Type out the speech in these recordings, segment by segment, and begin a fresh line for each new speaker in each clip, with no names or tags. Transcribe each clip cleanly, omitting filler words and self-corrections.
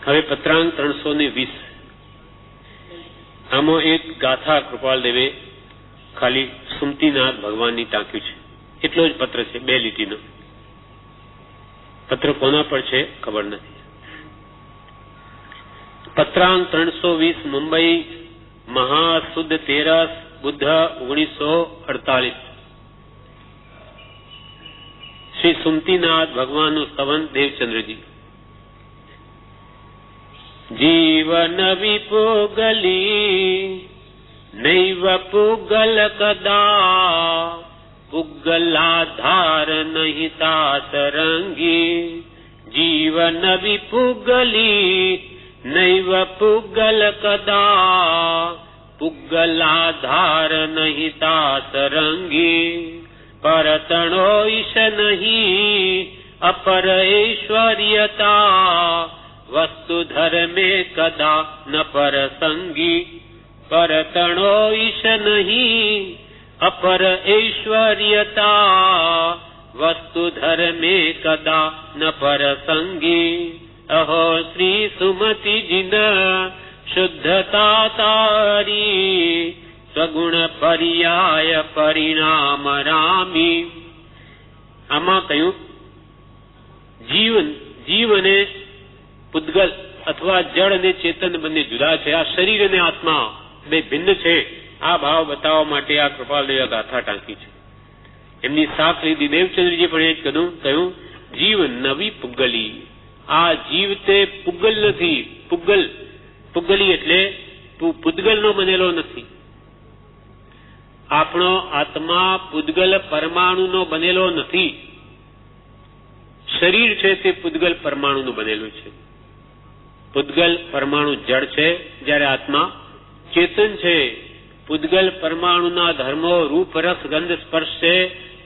હવે પત્રાંક 320. આમાં એક ગાથા કૃપાલ દેવે ખાલી સુમતીનાથ ભગવાનની ટાંક્યું છે. એટલો જ પત્ર છે, 2 લીટીનો. પત્ર કોના પર છે ખબર નથી. પત્રાંક 320, મુંબઈ, મહાસુદ 13, બુદ્ધ 1948. શ્રી સુમતીનાથ ભગવાનનું સ્તવન, દેવચંદ્રજી. જીવન વિપુગલી નૈવ પુગલ કદા, પુગલાધાર નહીં તાતરંગી. જીવન વિપુગલી નૈવ પુગલ કદા, પુગલાધાર નહીં તાતરંગી. પરતણો ઈશ નહીં અપર ઐશ્વર્યતા, વસ્તુ ધર્મે કદા ન પરસંગી. પરતણો ઈશ નહીં અપર ઐશ્વર્યતા, વસ્તુ ધર્મે કદા ન પરસંગી. અહો શ્રી સુમતિજીન શુદ્ધતા તારી, સગુણ પર્યાય પરિણામ રામી. આમાં કહ્યું જીવ અને પૂતગલ અથવા જળ અને ચેતન બંને જુદા છે. આ શરીર અને આત્મા બે ભિન્ન છે. આ ભાવ બતાવવા માટે આ કૃપાલદેવે ગાથા ટાંકી છે. એમની સાખ લીધી દેવચંદ્રજી પણ એ જ કહ્યું જીવ નવી પુગલી. આ જીવ તે પુગલ નથી. પુગલી એટલે પૂતગલ નો બનેલો નથી. આપણો આત્મા પૂતગલ પરમાણુ નો બનેલો નથી. શરીર છે તે પૂતગલ પરમાણુ નું બનેલું છે. પૂતગલ પરમાણુ જળ છે, જ્યારે આત્મા ચેતન છે. પૂતગલ પરમાણુના ધર્મો રૂપ, રસ, ગંધ, સ્પર્શ છે,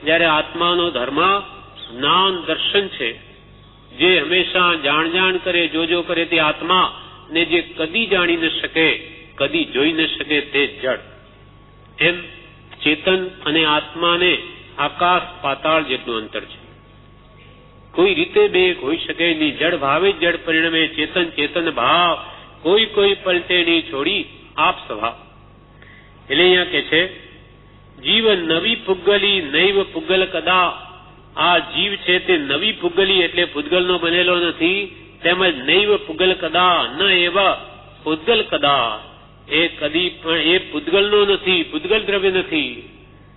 જ્યારે આત્માનો ધર્મ જ્ઞાન, દર્શન છે. જે હંમેશા જાણ કરે, જોજો કરે તે આત્મા ને જે કદી જાણી ન શકે, કદી જોઈ ન શકે તે જળ. એમ ચેતન અને આત્માને આકાશ પાતાળ જેટલું અંતર છે. કોઈ રીતે બે હોઈ શકે નહીં. જળ ભાવે જ જળ પરિણમે, ચેતન ચેતન ભાવ, કોઈ પલટે નહીં છોડી આપ સ્વભાવ. એટલે અહીંયા કે છે જીવ નવી પુગલી નૈવ પુગલ કદા. આ જીવ છે તે નવી પુગલી એટલે પૂતગલનો બનેલો નથી, તેમજ નૈવ પુગલ કદા ન એવા પૂતગલ કદા. એ કદી પણ એ પૂતગલનો નથી, પૂતગલ દ્રવ્ય નથી.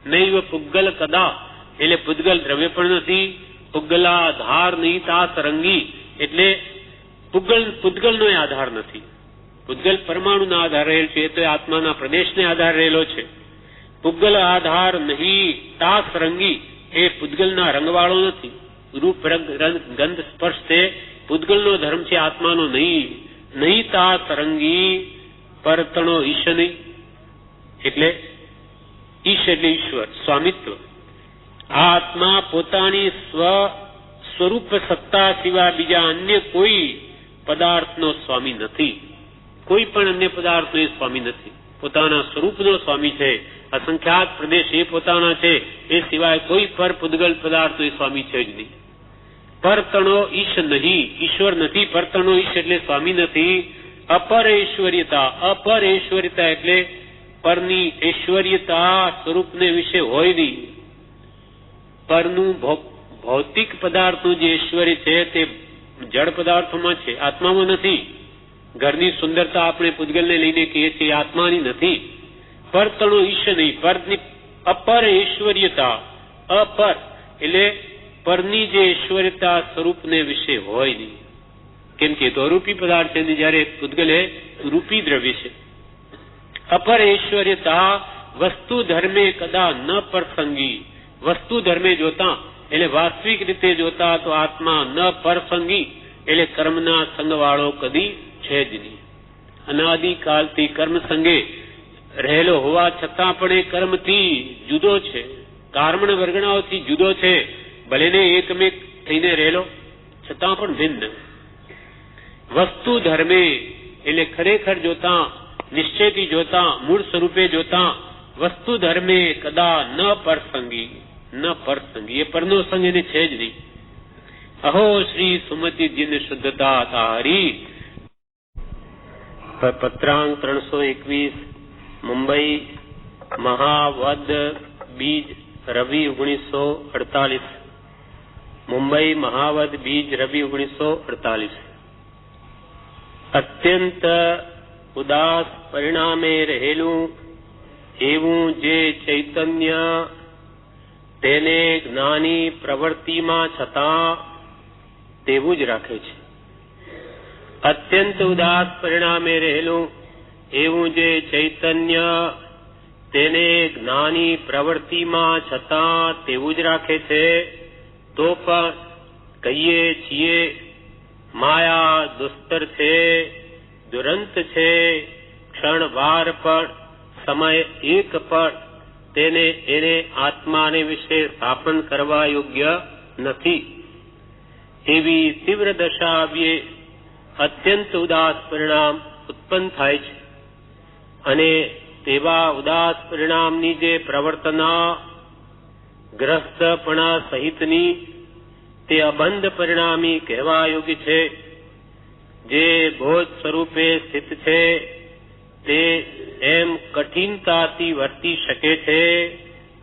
નૈવ પુગલ કદા એટલે પૂતગલ દ્રવ્ય પણ નથી. પુગલાધાર નહીં તાતરંગી એટલે પૂતગલનો આધાર નથી. પૂતગલ પરમાણુના આધાર રહેલ છે, એ તો આત્માના પ્રદેશને આધાર રહેલો છે. પુગલ આધાર નહીં તાતરંગી એ પૂતગલના રંગવાળો નથી. રૂપ, રંગ, ગંધ, સ્પર્શ તે પૂતગલનો ધર્મ છે, આત્માનો નહીં. નહીં તાતરંગી પરતણો ઈશ નહીં એટલે ઈશ એટલે ઈશ્વર, સ્વામિત્વ. આત્મા પોતાની સ્વરૂપ સત્તા સિવાય બીજા અન્ય કોઈ પદાર્થનો સ્વામી નથી. કોઈ પણ અન્ય પદાર્થનો એ સ્વામી નથી. પોતાના સ્વરૂપનો સ્વામી છે. અસંખ્યાત પ્રદેશ એ પોતાના છે, એ સિવાય કોઈ પર પૂતગલ પદાર્થનો એ સ્વામી છે જ નહીં. પરતણો ઈશ નહીં, ઈશ્વર નથી. પરતણો ઈશ એટલે સ્વામી નથી. અપર ઐશ્વર્યતા એટલે પરની ઐશ્વર્યતા સ્વરૂપને વિશે હોય નહીં. પરનું ભૌતિક પદાર્થનું જે ઐશ્વર્ય છે તે જળ પદાર્થોમાં છે, આત્મામાં નથી. ઘરની સુંદરતા આપણે પૂતગલને લઈને કહીએ છીએ, આત્માની નથી. પરતણો ઈશ નહીં, પરની અપર ઐશ્વર્યતા. અપર એટલે પરની જે ઐશ્વર્યતા સ્વરૂપને વિશે હોય નહીં. કેમ કે તો અરૂપી પદાર્થ છે, જયારે પૂતગલ એ રૂપી દ્રવ્ય છે. અપર ઐશ્વર્યતા વસ્તુ ધર્મે કદા ન પરસંગી. વસ્તુ ધર્મે જોતા એટલે વાસ્તવિક રીતે જોતા તો આત્મા ન પરસંગી એટલે કર્મના સંગવાળો કદી છે જ નહીં. અનાદિકાલથી કર્મ સંગે રહેલો હોવા છતાં પણ એ કર્મથી જુદો છે. કર્મણ વર્ગણાઓથી જુદો છે. ભલે ને એકમેક થઈને રહેલો છતાં પણ ભિન્ન. વસ્તુ ધર્મે એટલે ખરેખર જોતા, નિશ્ચયથી જોતા, મૂળ સ્વરૂપે જોતા વસ્તુ ધર્મે કદા ન પરસંગી. એ પરનો સંગ એને છે જ નહીં. અહો શ્રી સુમતિજીને શુદ્ધતા તારી, પત્રાંક 321 મુંબઈ મહાવદ બીજ રવિ 1948. મુંબઈ મહાવદ બીજ રવિ 1948. અત્યંત ઉદાસ પરિણામે રહેલું એવું જે ચૈતન્ય તેને જ્ઞાની પ્રવૃત્તિમાં છતાં તેવું જ રાખે છે. અત્યંત ઉદાસ પરિણામે રહેલું એવું જે ચૈતન્ય તેને જ્ઞાની પ્રવૃત્તિમાં છતાં તેવું જ રાખે છે. તો પણ કહીએ છીએ માયા દુસ્તર છે, દુરંત છે, ક્ષણવાર પણ સમય એક પણ એને આત્માને વિશે સ્થાપન કરવા યોગ્ય નથી. એવી તીવ્ર દશા આવીએ અત્યંત ઉદાસ પરિણામ ઉત્પન્ન થાય છે. અને તેવા ઉદાસ પરિણામની જે પ્રવર્તના ગ્રસ્તપણા સહિતની તે અબંધ પરિણામી કહેવા યોગ્ય છે. જે બોધ સ્વરૂપે સ્થિત છે તે એમ કઠિનતાથી વર્તી શકે છે,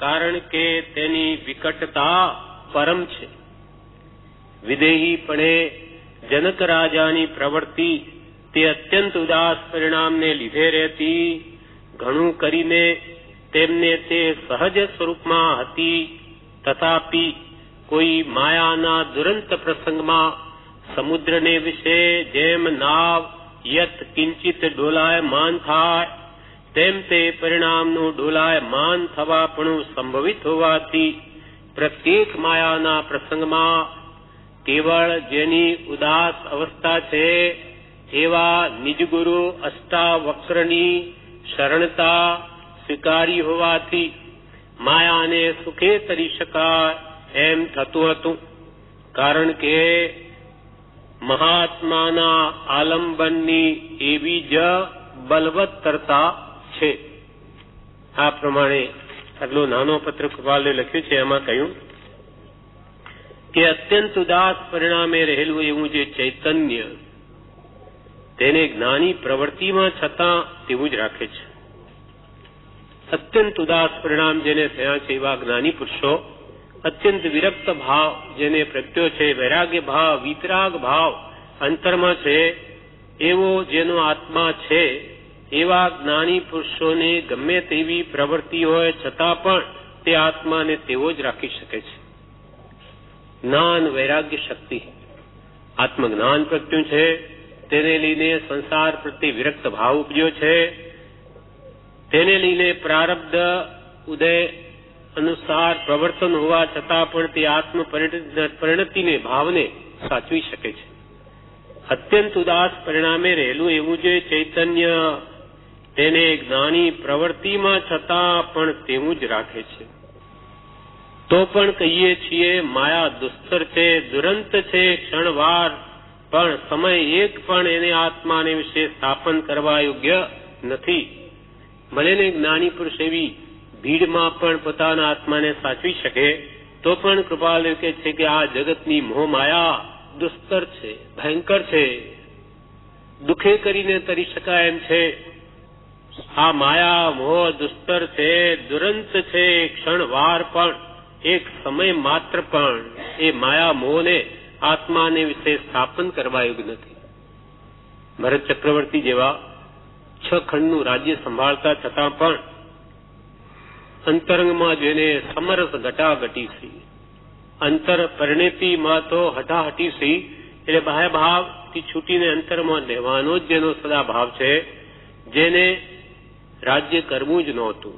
કારણ કે તેની વિકટતા પરમ છે. વિદેહીપણે જનક રાજાની પ્રવૃત્તિ તે અત્યંત ઉદાસ પરિણામને લીધે રહેતી. ઘણું કરીને તેમને તે સહજ સ્વરૂપમાં હતી, તથાપિ કોઈ માયાના દુરંત પ્રસંગમાં સમુદ્રને વિશે જેમ નાવ યત કિંચિત ડોલાયમાન થાય તેમ તે પરિણામનું ડોલાયમાન થવાપણું સંભવિત હોવાથી પ્રત્યેક માયાના પ્રસંગમાં કેવળ જેની ઉદાસ અવસ્થા છે એવા નિજગુરુ અષ્ટાવક્રની શરણતા સ્વીકારી હોવાથી માયાને સુખે તરી શકાય એમ થતું હતું. કારણ કે મહાત્માના આલંબનની એવી જ બલવત્તરતા છે. આ પ્રમાણે આટલો નાનો પત્ર કૃપાલે લખ્યું છે. એમાં કહ્યું કે અત્યંત ઉદાસ પરિણામે રહેલું એવું જે ચૈતન્ય તેને જ્ઞાની પ્રવૃત્તિમાં છતાં તેવું જ રાખે છે. અત્યંત ઉદાસ પરિણામ જેને થયા છે એવા જ્ઞાની પુરુષો અત્યંત વિરક્ત ભાવ જેને પ્રગટ્યો છે, વૈરાગ્ય ભાવ, વિતરાગ ભાવ અંતરમાં છે, એવો જેનો આત્મા છે એવા જ્ઞાની પુરુષોને ગમે તેવી પ્રવૃત્તિ હોય છતાં પણ તે આત્માને તેવો જ રાખી શકે છે. જ્ઞાન વૈરાગ્ય શક્તિ આત્મજ્ઞાન પ્રગટ્યું છે, તેને લઈને સંસાર પ્રત્યે વિરક્ત ભાવ ઉપજ્યો છે, તેને લઈને પ્રારબ્ધ ઉદય અનુસાર પ્રવર્તન હોવા છતાં પણ તે આત્મ પરિણતિને ભાવને સાચવી શકે છે. અત્યંત ઉદાસ પરિણામે રહેલું એવું જે ચૈતન્ય તેને જ્ઞાની પ્રવૃત્તિમાં છતાં પણ તેવું જ રાખે છે. તો પણ કહીએ છીએ માયા દુસ્તર છે, દુરંત છે, ક્ષણવાર પણ સમય એક પણ એને આત્માને વિશે સ્થાપન કરવા યોગ્ય નથી. ભલે ને જ્ઞાની પુરુષ એવી ભીડમાં પણ પોતાના આત્માને સાચવી શકે, તો પણ કૃપાલ કહે છે કે આ જગતની મોહ માયા દુસ્તર છે, ભયંકર છે, દુઃખે કરીને તરી શકાય એમ છે. આ માયા મોહ દુસ્તર છે, દુરંત છે, ક્ષણવાર પણ એક સમય માત્ર પણ એ માયા મોહને આત્માને વિશે સ્થાપન કરવા યોગ્ય નથી. ભરત ચક્રવર્તી જેવા 6 ખંડનું રાજ્ય સંભાળતા છતાં પણ અંતરંગમાં જેને સમરસ ઘટાઘટી સી, અંતર પરિણતિમાં તો હટાહટી સી, એટલે બાહ્ય ભાવથી છૂટીને અંતરમાં રહેવાનો જ જેનો સદા ભાવ છે, જેને રાજ્ય કરવું જ નહોતું.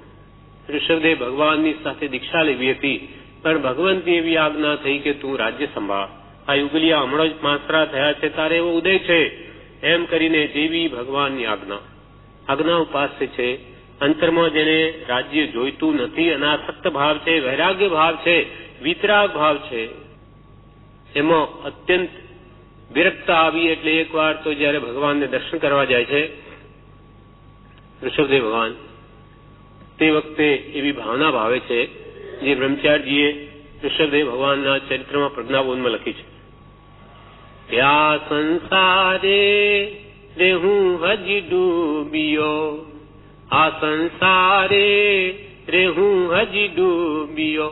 ઋષભદેવ ભગવાનની સાથે દીક્ષા લેવી હતી, પણ ભગવંતની એવી આજ્ઞા થઈ કે તું રાજ્ય સંભાળ. આ યુગલિયા હમણાં જ પાંસરા થયા છે, તારે એવો ઉદય છે એમ કરીને દેવી ભગવાનની આજ્ઞા ઉપાસ્ય છે. અંતરમાં જેને રાજ્ય જોઈતું નથી, અનાસક્ત ભાવ છે, વૈરાગ્ય ભાવ છે, વિતરાગ ભાવ છે, એમાં અત્યંત વિરક્તા આવી. એટલે એક વાર તો જયારે ભગવાનને દર્શન કરવા જાય છે ઋષભદેવ ભગવાન, તે વખતે એવી ભાવના ભાવે છે જે બ્રહ્મચારીજીએ ઋષભદેવ ભગવાનના ચરિત્રમાં પ્રજ્ઞાબોધમાં લખી છે કે આ સંસારે રે હું હજી ડૂબ્યો, આ સંસારે રે હું હજી ડૂબ્યો.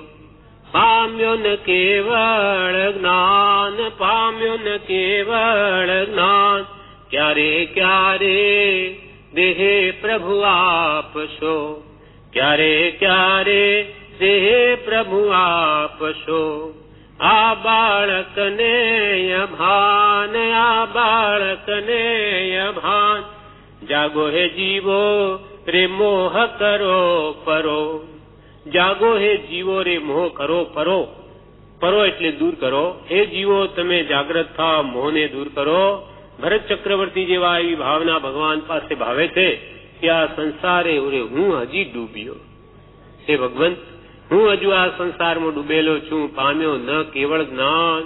પામ્યો ન કેવળ જ્ઞાન, પામ્યો ન કેવળ જ્ઞાન. ક્યારે ક્યારે દેહે પ્રભુ આપશો, ક્યારે ક્યારે દેહે પ્રભુ આપશો. આ બાળકને અભાન, આ બાળકને અભાન. જાગો હે જીવો રે મોહ કરો પરો, જાગો હે જીવો રે મોહ કરો પરો. પરો એટલે દૂર કરો. હે જીવો તમે જાગ્રત થાઓ, મોહને દૂર કરો. ભરત ચક્રવર્તી જેવા એવી ભાવના ભગવાન પાસે ભાવે છે કે આ સંસારે હું હજી ડૂબ્યો. હે ભગવંત, હું હજુ આ સંસારમાં ડૂબેલો છું, પામ્યો ન કેવળ જ્ઞાન.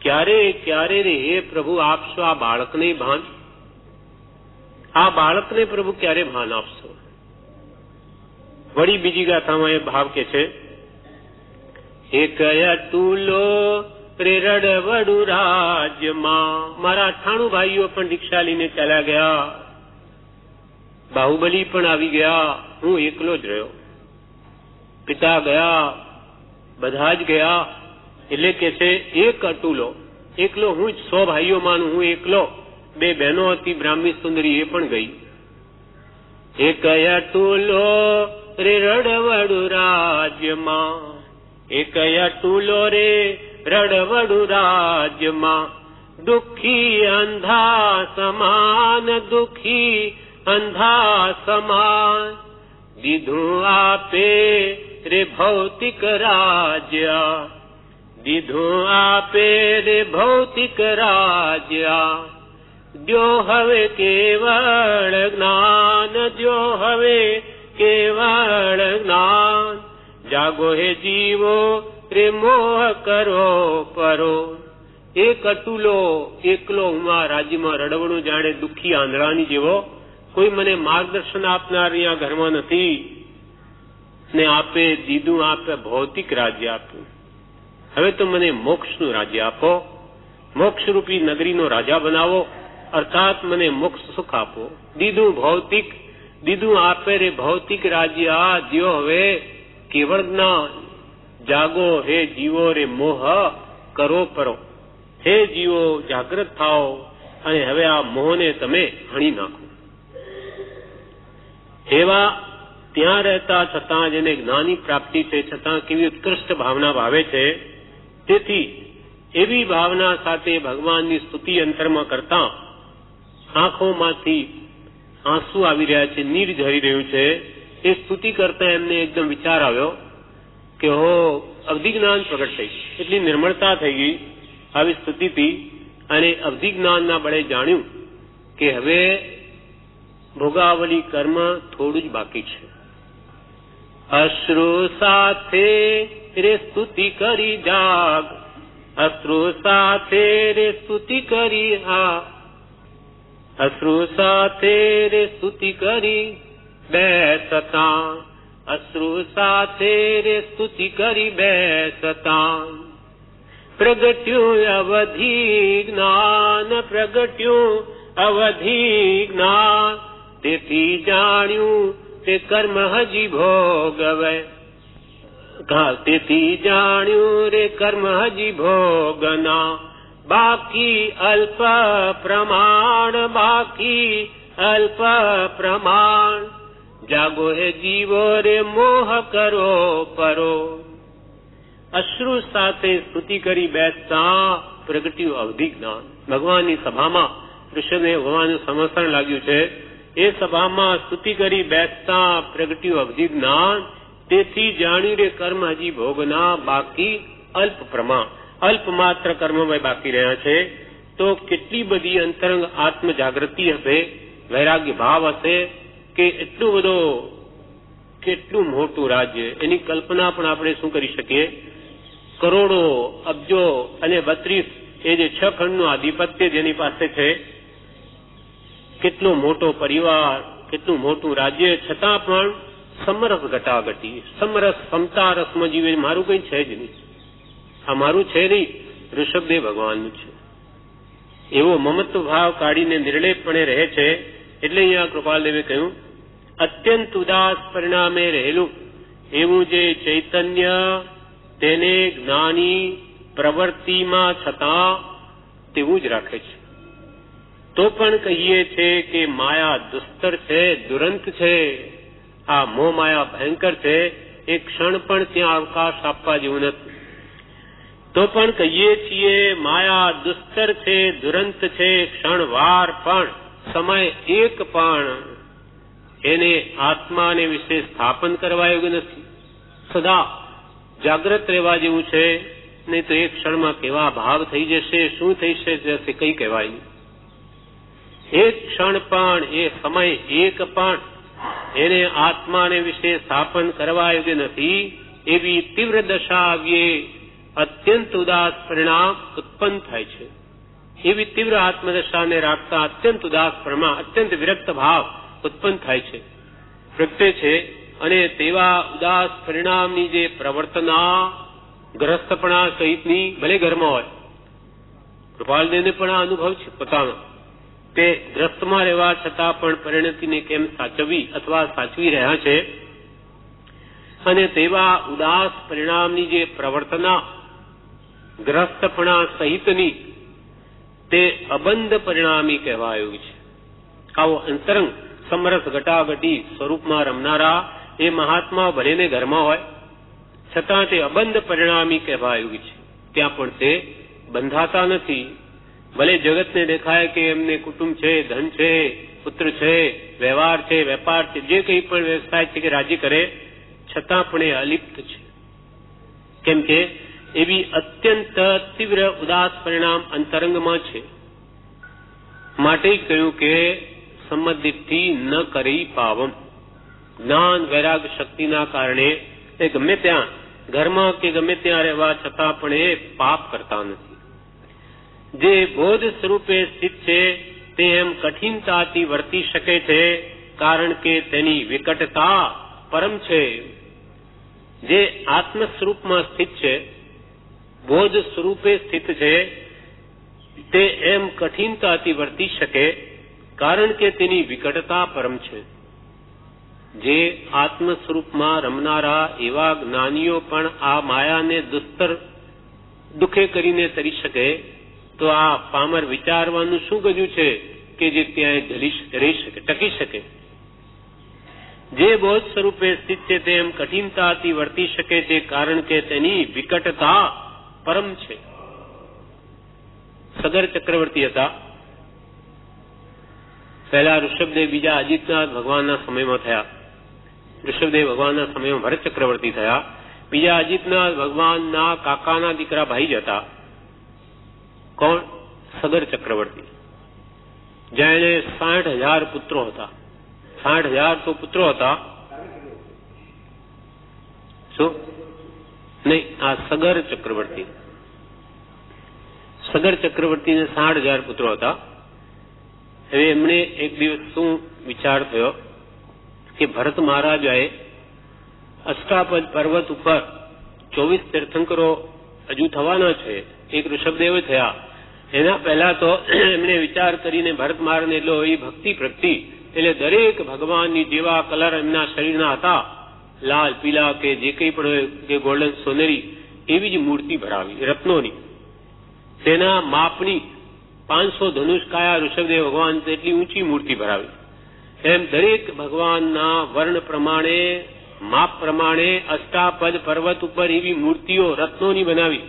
ક્યારે ક્યારે રે હે પ્રભુ આપશો આ બાળકને ભાન, આ બાળકને પ્રભુ ક્યારે ભાન આપશો. વળી બીજી ગાથામાં એ ભાવ કે છે, એક અતુલો રે રડવડુ રાજ્યમાં. મારા 98 ભાઈઓ પણ દીક્ષા લઈને ચાલ્યા ગયા, બાહુબલી પણ આવી ગયા, હું એકલો જ રહ્યો. પિતા ગયા, બધા જ ગયા. એટલે કે છે એક અતુલો, એકલો હું જ. 100 ભાઈઓ માનું હું એકલો. 2 બહેનો હતી બ્રાહ્મી સુંદરી, એ પણ ગઈ. એક અતુલો રે રડવડુ રાજ્યમાં, એક અતુલો રે રડવડુ રાજ્યમાં. દુઃખી અંધા સમાન, દુઃખી અંધા સમાન. દીધું આપે રે ભૌતિક રાજ્ય, દીધું આપે રે ભૌતિક રાજ્ય. દ્યો હવે કેવળ જ્ઞાન, દ્યો હવે કેવળ જ્ઞાન. જાગો હે જીવો રે મોહ કરો પરો. એક અતુલો એકલો હું આ રાજ્યમાં રડવણું જાણે દુઃખી આંધળાની જેવો. કોઈ મને માર્ગદર્શન આપનાર અહીંયા ઘરમાં નથી ને આપે દીધું આપે ભૌતિક રાજ્ય આપ્યું. હવે તો મને મોક્ષનું રાજ્ય આપો, મોક્ષરૂપી નગરીનો રાજા બનાવો, અર્થાત મને મોક્ષ સુખ આપો. દીધું ભૌતિક, દીધું આપે રે ભૌતિક રાજ્ય. આ દ્યો હવે કેવળ જ્ઞાન. જાગો હે જીવો રે મોહ કરો પરો. હે જીવો જાગ્રત થાઓ અને હવે આ મોહને તમે હણી નાખો. એવા ત્યાં રહેતા છતાં જેને જ્ઞાની પ્રાપ્તિ છે, છતાં કેવી ઉત્કૃષ્ટ ભાવના ભાવે છે. તેથી એવી ભાવના સાથે ભગવાનની સ્તુતિ અંતરમાં કરતા આંખોમાંથી આંસુ આવી રહ્યા છે, નીર ઝરી રહ્યું છે. એ સ્તુતિ કરતા એમને એકદમ વિચાર આવ્યો કે હો અવધિ જ્ઞાન પ્રગટ થઈ, એટલી નિર્મળતા થઈ ગઈ આવી સ્તુતિથી. અને અવધિ જ્ઞાનના બળે જાણ્યું કે હવે ભોગાવલી કર્મ થોડું જ બાકી છે. અશ્રુ સાથે રે સ્તુતિ કરી જાગ, અશ્રુ સાથે રે સ્તુતિ કરી હા, અશ્રુ સાથે રે સ્તુતિ કરી બેસતા, અશ્રુ સાથે રે સ્તુતિ કરી બેસતા. પ્રગટ્યું અવધિ જ્ઞાન, પ્રગટ્યું અવધિ જ્ઞાન. તેથી જાણ્યું તે કર્મ હજી ભોગવે, તેથી જાણ્યું રે કર્મ હજી ભોગના. બાકી અલ્પ પ્રમાણ, બાકી અલ્પ પ્રમાણ. જાગો હે જીવો રે મોહ કરો પરો. અશ્રુ સાથે સ્તુતિ કરી બેસતા પ્રગટ્યું અવધિ જ્ઞાન. ભગવાનની સભામાં કૃષ્ણને ભગવાનનું સમર્થન લાગ્યું છે. એ સભામાં સ્તુતિ કરી બેસતા પ્રગટ્યું અવધિ જ્ઞાન. તેથી જાણ્યું રે કર્મ હજી ભોગના. બાકી અલ્પ પ્રમાણ, અલ્પ માત્ર કર્મ બાકી રહ્યા છે. તો કેટલી બધી અંતરંગ આત્મ જાગૃતિ હશે, વૈરાગ્ય ભાવ હશે કે એટલું બધો કેટલું મોટું રાજ્ય, એની કલ્પના પણ આપણે શું કરી શકીએ. કરોડો, અબજો અને 32 એ જે 6 ખંડનું આધિપત્ય જેની પાસે છે, કેટલો મોટો પરિવાર, કેટલું મોટું રાજ્ય, છતાં પણ સમરસ ઘટાઘટી, સમરસ સમતા રસમાં જીવે. મારું કઈ છે જ નહીં, આ મારું છે નહીં, ઋષભદેવ ભગવાનનું છે. એવો મમત્વ ભાવ કાઢીને નિર્લેપપણે રહે છે. એટલે અહીંયા કૃપાલદેવે કહ્યું, અત્યંત ઉદાસ પરિણામે રહેલું એવું જે ચૈતન્ય તેને જ્ઞાની પ્રવૃત્તિમાં છતાં તેવું જ રાખે છે. તો પણ કહીએ છે કે માયા દુસ્તર છે, દુરંત છે, આ મોહ માયા ભયંકર છે, એક ક્ષણ પણ ત્યાં અવકાશ આપવા જેવું નથી. તો પણ કહીએ છીએ માયા દુસ્તર છે, દુરંત છે, ક્ષણવાર પણ સમય એક પણ એને આત્માને વિશે સ્થાપન કરવા યોગ્ય નથી. સદા જાગ્રત રહેવા જેવું છે, નહીં તો એક ક્ષણમાં કેવા ભાવ થઈ જશે, શું થઈ જશે કઈ કહેવાય નહીં. એક ક્ષણ પણ એ સમય એક પણ એને આત્માને વિશે સ્થાપન કરવા યોગ્ય નથી. એવી તીવ્ર દશા આવીએ અત્યંત ઉદાસ પરિણામ ઉત્પન્ન થાય છે. એવી તીવ્ર આત્મદશાને રાખતા અત્યંત ઉદાસ પરિણામ, અત્યંત વિરક્ત ભાવ ઉત્પન્ન થાય છે, પ્રગટે છે. અને તેવા ઉદાસ પરિણામની જે પ્રવર્તના ગ્રસ્તપણા સહિતની, ભલે ઘરમાં હોય, કૃપાલદેવને પણ આ અનુભવ છે પોતાનો, તે ગ્રસ્તમાં રહેવા છતાં પણ પરિણતિને કેમ સાચવવી અથવા સાચવી રહ્યા છે. અને તેવા ઉદાસ પરિણામની જે પ્રવર્તના ગ્રસ્તપણા સહિતની તે અબંધ પરિણામી કહેવાયું છે. આવો અંતરંગ સમરસ ઘટાઘટી સ્વરૂપમાં રમનારા એ મહાત્મા ભલેને ઘરમાં હોય છતાં તે અબંધ પરિણામી કહેવાયું છે. ત્યાં પણ તે બંધાતા નથી. ભલે જગતને દેખાય કે એમને કુટુંબ છે, ધન છે, પુત્ર છે, વ્યવહાર છે, વેપાર છે, જે કંઈ પણ વ્યવસાય છે કે રાજી કરે, છતાં પણ એ અલિપ્ત છે. કેમ કે એવી અત્યંત તીવ્ર ઉદાસ પરિણામ અંતરંગમાં છે. માટે કહ્યું કે સંમદિથી ન કરી પાવમ. જ્ઞાન વૈરાગ શક્તિના કારણે એ ગમે ત્યાં ઘરમાં કે ગમે ત્યાં રહેવા છતાં પણ એ પાપ કરતા નથી. જે બોધ સ્વરૂપે સ્થિત છે તે એમ કઠિનતાથી વર્તી શકે છે, કારણ કે તેની વિકટતા પરમ છે. જે આત્મ સ્વરૂપમાં સ્થિત છે, બોધ સ્વરૂપે સ્થિત છે, તે એમ કઠિનતાથી વર્તી શકે, કારણ કે તેની વિકટતા પરમ છે. જે આત્મ સ્વરૂપમાં રમનારા એવા જ્ઞાનીઓ પણ આ માયાને દુઃખે કરીને તરી શકે, તો આ પામર વિચારવાનું શું ગજું છે કે જે ત્યાં રહી શકે, ટકી શકે. જે બોધ સ્વરૂપે સ્થિત છે તે એમ કઠિનતાથી વર્તી શકે છે, કારણ કે તેની વિકટતા પરમ છે. સગર ચક્રવર્તી હતા. પહેલા ઋષભદેવ બીજા અજીતનાથ ભગવાનના સમયમાં થયા. ઋષભદેવ ભગવાનના સમયમાં ભરત ચક્રવર્તી થયા. બીજા અજીતનાથ ભગવાનના કાકાના દીકરા ભાઈ જ હતા. કોણ? સગર ચક્રવર્તી. જેને 60,000 પુત્રો હતા. 60,000 તો પુત્રો હતા. શું નહીં, આ સગર ચક્રવર્તી. સગર ચક્રવર્તીને 60,000 પુત્રો હતા. હવે એમણે એક દિવસ શું વિચાર થયો કે ભરત મહારાજાએ અષ્ટાપદ પર્વત ઉપર 24 તીર્થંકરો હજુ થવાના છે. એક ઋષભદેવ થયા. એના પહેલા તો એમણે વિચાર કરીને ભરત મહારાજને એટલો એ ભક્તિ એટલે દરેક ભગવાનની જેવા કલર એમના શરીરના હતા, લાલ, પીલા કે જે કંઈ પણ હોય કે ગોલ્ડન, સોનેરી, એવી જ મૂર્તિ ભરાવી રત્નોની. તેના માપની 500 ધનુષકાયા ઋષભદેવ ભગવાન એટલી ઊંચી મૂર્તિ ભરાવી. એમ દરેક ભગવાનના વર્ણ પ્રમાણે, માપ પ્રમાણે અષ્ટાપદ પર્વત ઉપર એવી મૂર્તિઓ રત્નોની બનાવી.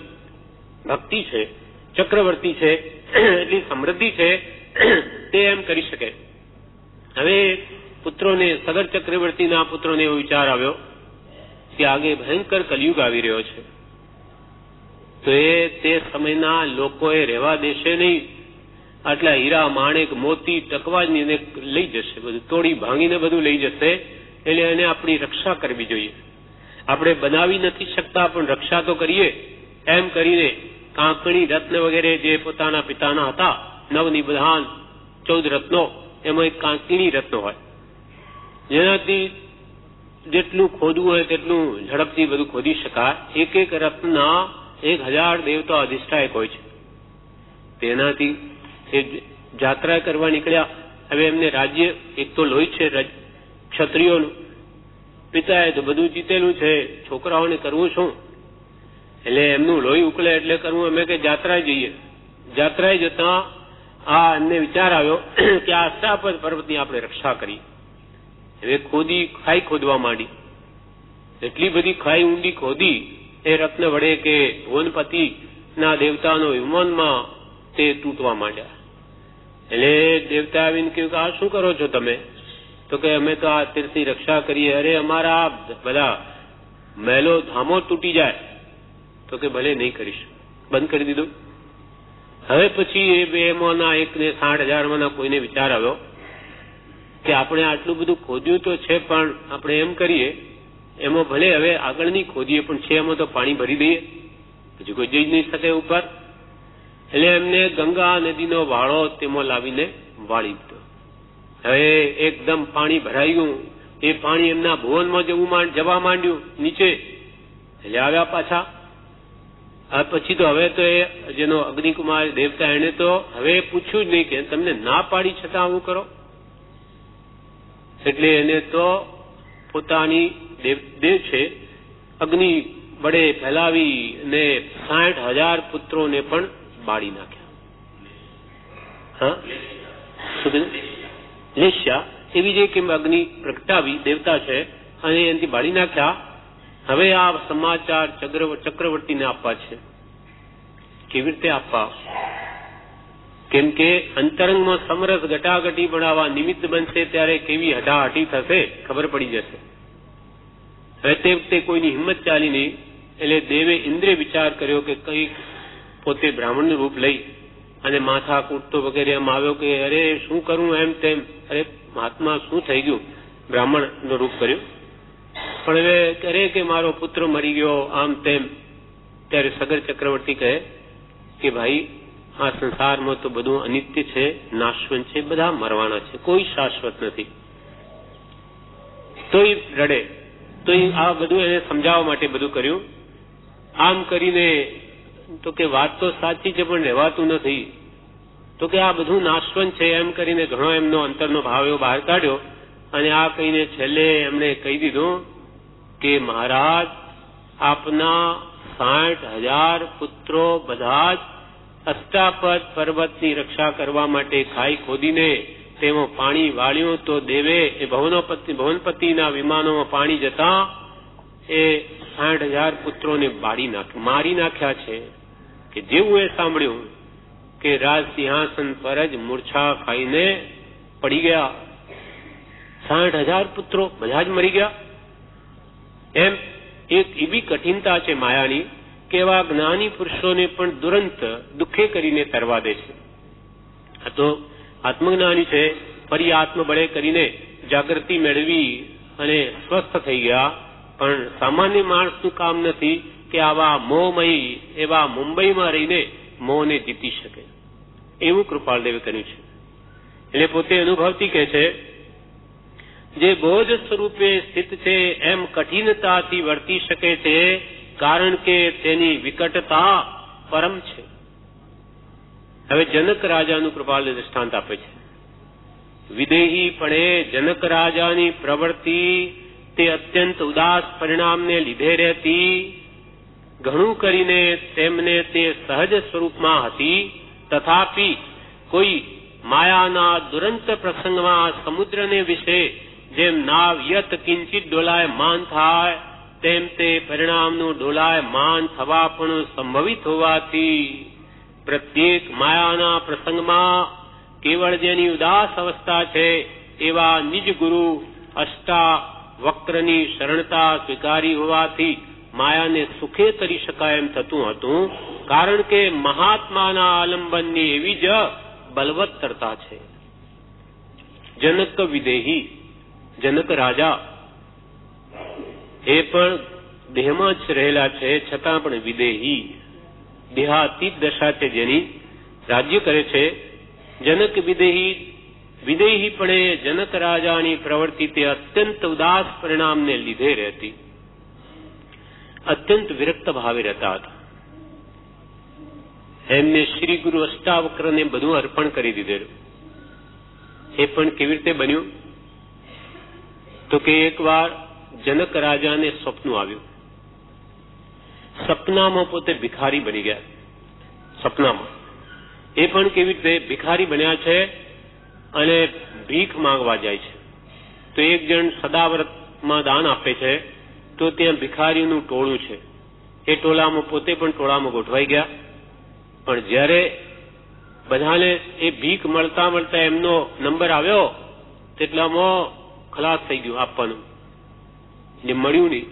ભક્તિ છે, ચક્રવર્તી છે, એટલી સમૃદ્ધિ છે, તે એમ કરી શકે. હવે પુત્રોને, સગર ચક્રવર્તીના પુત્રોને એવો વિચાર આવ્યો કે આગે ભયંકર કલયુગ આવી રહ્યો છે, તો તે સમયના લોકોએ રહેવા દેશે નહીં. આટલા હીરા, માણેક, મોતી, ટકવા જ લઈ જશે, બધું તોડી ભાંગીને બધું લઈ જશે. એટલે એને આપણી રક્ષા કરવી જોઈએ. આપણે બનાવી નથી શકતા પણ રક્ષા તો કરીએ. એમ કરીને કાંકણી, રત્ન વગેરે જે પોતાના પિતાના હતા, નવનિબધાન 14 રત્નો, એમાં એક કાંકણી રત્ન હોય, જેનાથી જેટલું ખોદવું હોય તેટલું ઝડપથી બધું ખોદી શકાય. એક રત્નના 1000 દેવતા અધિષ્ઠાયક હોય છે. તેનાથી એ જાત્રા કરવા નીકળ્યા. હવે એમને રાજ્ય એક તો લોહી છે ક્ષત્રિયોનું, પિતાએ તો બધું જીતેલું છે, છોકરાઓને કરવું શું? એટલે એમનું લોહી ઉકળે એટલે કરવું. અમે કે જાત્રાએ જઈએ. જાત્રાએ જતા આ એમને વિચાર આવ્યો કે આ અષ્ટાપદ પર્વતની આપણે રક્ષા કરી. હવે ખાઈ ખોદવા માંડી. એટલી બધી ખાઈ ઊંડી ખોદી એ રત્ન વડે કે ભુવનપતિ ના દેવતાનો વિમાનમાં તે તૂટવા માંડ્યા. એટલે દેવતા આવીને કહ્યું કે આ શું કરો છો તમે? તો કે અમે તો આ તીર્થની રક્ષા કરીએ. અરે અમારા બધા મહેલો ધામો તૂટી જાય. તો કે ભલે નહીં કરીશ. બંધ કરી દીધું. હવે પછી એ બેમાંના એકને 60,000માંના કોઈને વિચાર આવ્યો કે આપણે આટલું બધું ખોદ્યું તો છે, પણ આપણે એમ કરીએ એમાં ભલે હવે આગળ નહીં ખોદીએ પણ છે એમાં તો પાણી ભરી દઈએ, પછી કોઈ જઈ જ નહીં શકે ઉપર. એટલે એમને ગંગા નદીનો વાળો તેમાં લાવીને વાળી દીધો. હવે એકદમ પાણી ભરાઈ ગયું. એ પાણી એમના ભુવનમાં જવા માંડ્યું નીચે. એટલે આવ્યા પાછા. આ પછી તો હવે તો એ જેનો અગ્નિકુમાર દેવતા એને તો હવે પૂછ્યું જ નહીં કે તમને ના પાડી છતાં આવું કરો. એટલે એને તો પોતાની દેહ છે અગ્નિ વડે ફેલાવી અને 60,000 પુત્રોને પણ બાળી નાખ્યા. હા, લેશ્યા એવી જે કેમ અગ્નિ પ્રગટાવી દેવતા છે અને એનાથી બાળી નાખ્યા. હવે આ સમાચાર ચક્રવર્તીને આપવા છે. કેવી રીતે આપવા? કેમ કે અંતરંગમાં સમરસ ઘટાઘટી બનાવવા નિમિત્ત બનશે ત્યારે કેવી હટાહટી થશે ખબર પડી જશે. હવે તે વખતે કોઈની હિંમત ચાલી નહીં. એટલે દેવે ઇન્દ્રે વિચાર કર્યો કે કઈ પોતે બ્રાહ્મણનું રૂપ લઈ અને માથા કૂટતો વગેરે એમ આવ્યો કે અરે શું કરું એમ તેમ. અરે મહાત્મા શું થઈ ગયું? બ્રાહ્મણનું રૂપ કર્યું. પણ હવે કરે કે મારો પુત્ર મરી ગયો આમ તેમ. ત્યારે સગર ચક્રવર્તી કહે કે ભાઈ આ સંસારમાં તો બધું અનિત્ય છે, નાશવંત છે, બધા મરવાના છે, કોઈ શાશ્વત નથી. તોય રડે. તો આ બધું એને સમજાવવા માટે બધું કર્યું. આમ કરીને તો કે વાત તો સાચી છે પણ રહેવાતું નથી. તો કે આ બધું નાશવંત છે એમ કરીને ઘણો એમનો અંતરનો ભાવ એવો બહાર કાઢ્યો. અને આ કહીને છેલ્લે એમણે કહી દીધું કે મહારાજ આપના 60,000 પુત્રો બધા જ અષ્ટાપદ પર્વતની રક્ષા કરવા માટે ખાઈ ખોદીને તેમાં પાણી વાળ્યું. તો દેવે એ ભવનપતિના વિમાનોમાં પાણી જતા એ 60,000 પુત્રોને મારી નાખ્યા છે. કે જેવું એ સાંભળ્યું કે રાજ સિંહાસન પર જ મૂર્છા ખાઈને પડી ગયા. 60,000 પુત્રો બધા જ મરી ગયા. એમ એક એવી કઠિનતા છે માયાની કે એવા જ્ઞાની પુરુષોને પણ તુરંત દુઃખે કરીને તરવા દે છે. આ તો આત્મજ્ઞાની છે, ફરી આત્મબળે કરીને જાગૃતિ મેળવી અને સ્વસ્થ થઈ ગયા. પણ સામાન્ય માણસનું કામ નથી કે આવા મોહમયી એવા મુંબઈમાં રહીને મોહને જીતી શકે. એવું કૃપાળદેવે કર્યું છે. એટલે પોતે અનુભવથી કહે છે જે બોજ સ્વરૂપે સ્થિત છે એમ કઠિનતાથી વર્તી શકે છે કારણ કે તેની વિકટતા પરમ છે. હવે જનક રાજાનું કૃપાળદેવ દૃષ્ટાંત આપે છે. વિદેહીપણે જનક રાજાની પ્રવૃત્તિ તે અત્યંત ઉદાસ પરિણામને લીધે રહેતી. ઘણું કરીને તેમને તે સહજ સ્વરૂપમાં હતી. તથાપી કોઈ માયાના દુરંત પ્રસંગમાં સમુદ્રને વિશે જેમ નાવ યત કિંચિત ડોલાયમાન થાય તેમ તે પરિણામનું ડોલાયમાન થવા પણ સંભવિત હોવાથી પ્રત્યેક માયાના પ્રસંગમાં કેવળ જેની ઉદાસ અવસ્થા છે એવા નિજ ગુરુ અષ્ટા વક્રની શરણતા સ્વીકારી હોવાથી માયાને સુખે તરી શકાય એમ થતું હતું. કારણ કે મહાત્માના આલંબનની એવી જ બલવત્તરતા છે. જનક વિદેહી, જનક રાજા એ પણ દેહમાં જ રહેલા છે છતાં પણ વિદેહી, દેહાતીત દશા છે જેની રાજ્ય કરે છે. જનક વિદેહીપણે જનક રાજાની પ્રવૃત્તિ તે અત્યંત ઉદાસ પરિણામને લીધે રહેતી. અત્યંત વિરક્ત ભાવે રહેતા હતા. એમને શ્રી ગુરુ અષ્ટાવક્રને બધું અર્પણ કરી દીધેલું. એ પણ કેવી રીતે બન્યું? તો કે એકવાર જનક રાજાને સ્વપ્ન આવ્યું. સપનામાં પોતે ભિખારી બની ગયા. સપનામાં એ પણ કેવી રીતે ભિખારી બન્યા છે અને ભીખ માંગવા જાય છે. તો એક જણ સદાવ્રતમાં દાન આપે છે, તો ત્યાં ભિખારીનું ટોળું છે. એ ટોળામાં પોતે પણ ટોળામાં ગોઠવાઈ ગયા. પણ જ્યારે બધાને એ ભીખ મળતા મળતા એમનો નંબર આવ્યો તેટલામાં ખલાસ થઈ ગયું આપવાનું, જે મળ્યું નહીં.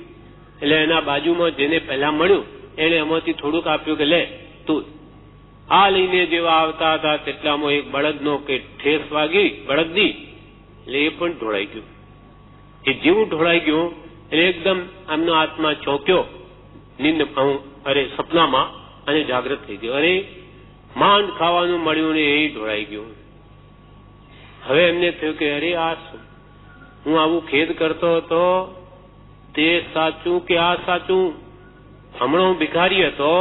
એટલે એના બાજુમાં જેને પહેલા મળ્યું એને એમાંથી થોડુંક આપ્યું કે લે તું. આ લઈને જેવા આવતા હતા તેટલામાં એક બળદનો કે ઠેસ વાગી બળદની, એટલે એ પણ ઢોળાઈ ગયું. એ જેવું ઢોળાઈ ગયું એટલે એકદમ આમનો આત્મા ચોંક્યો સપનામાં અને જાગૃત થઈ ગયો. અરે માંડ ખાવાનું મળ્યું ને એ ઢોળાઈ ગયું. હવે એમને થયું કે અરે આ શું, હું આવું ખેદ કરતો હતો તે સાચું કે આ સાચું? હમણાં હું ભિખારી હતો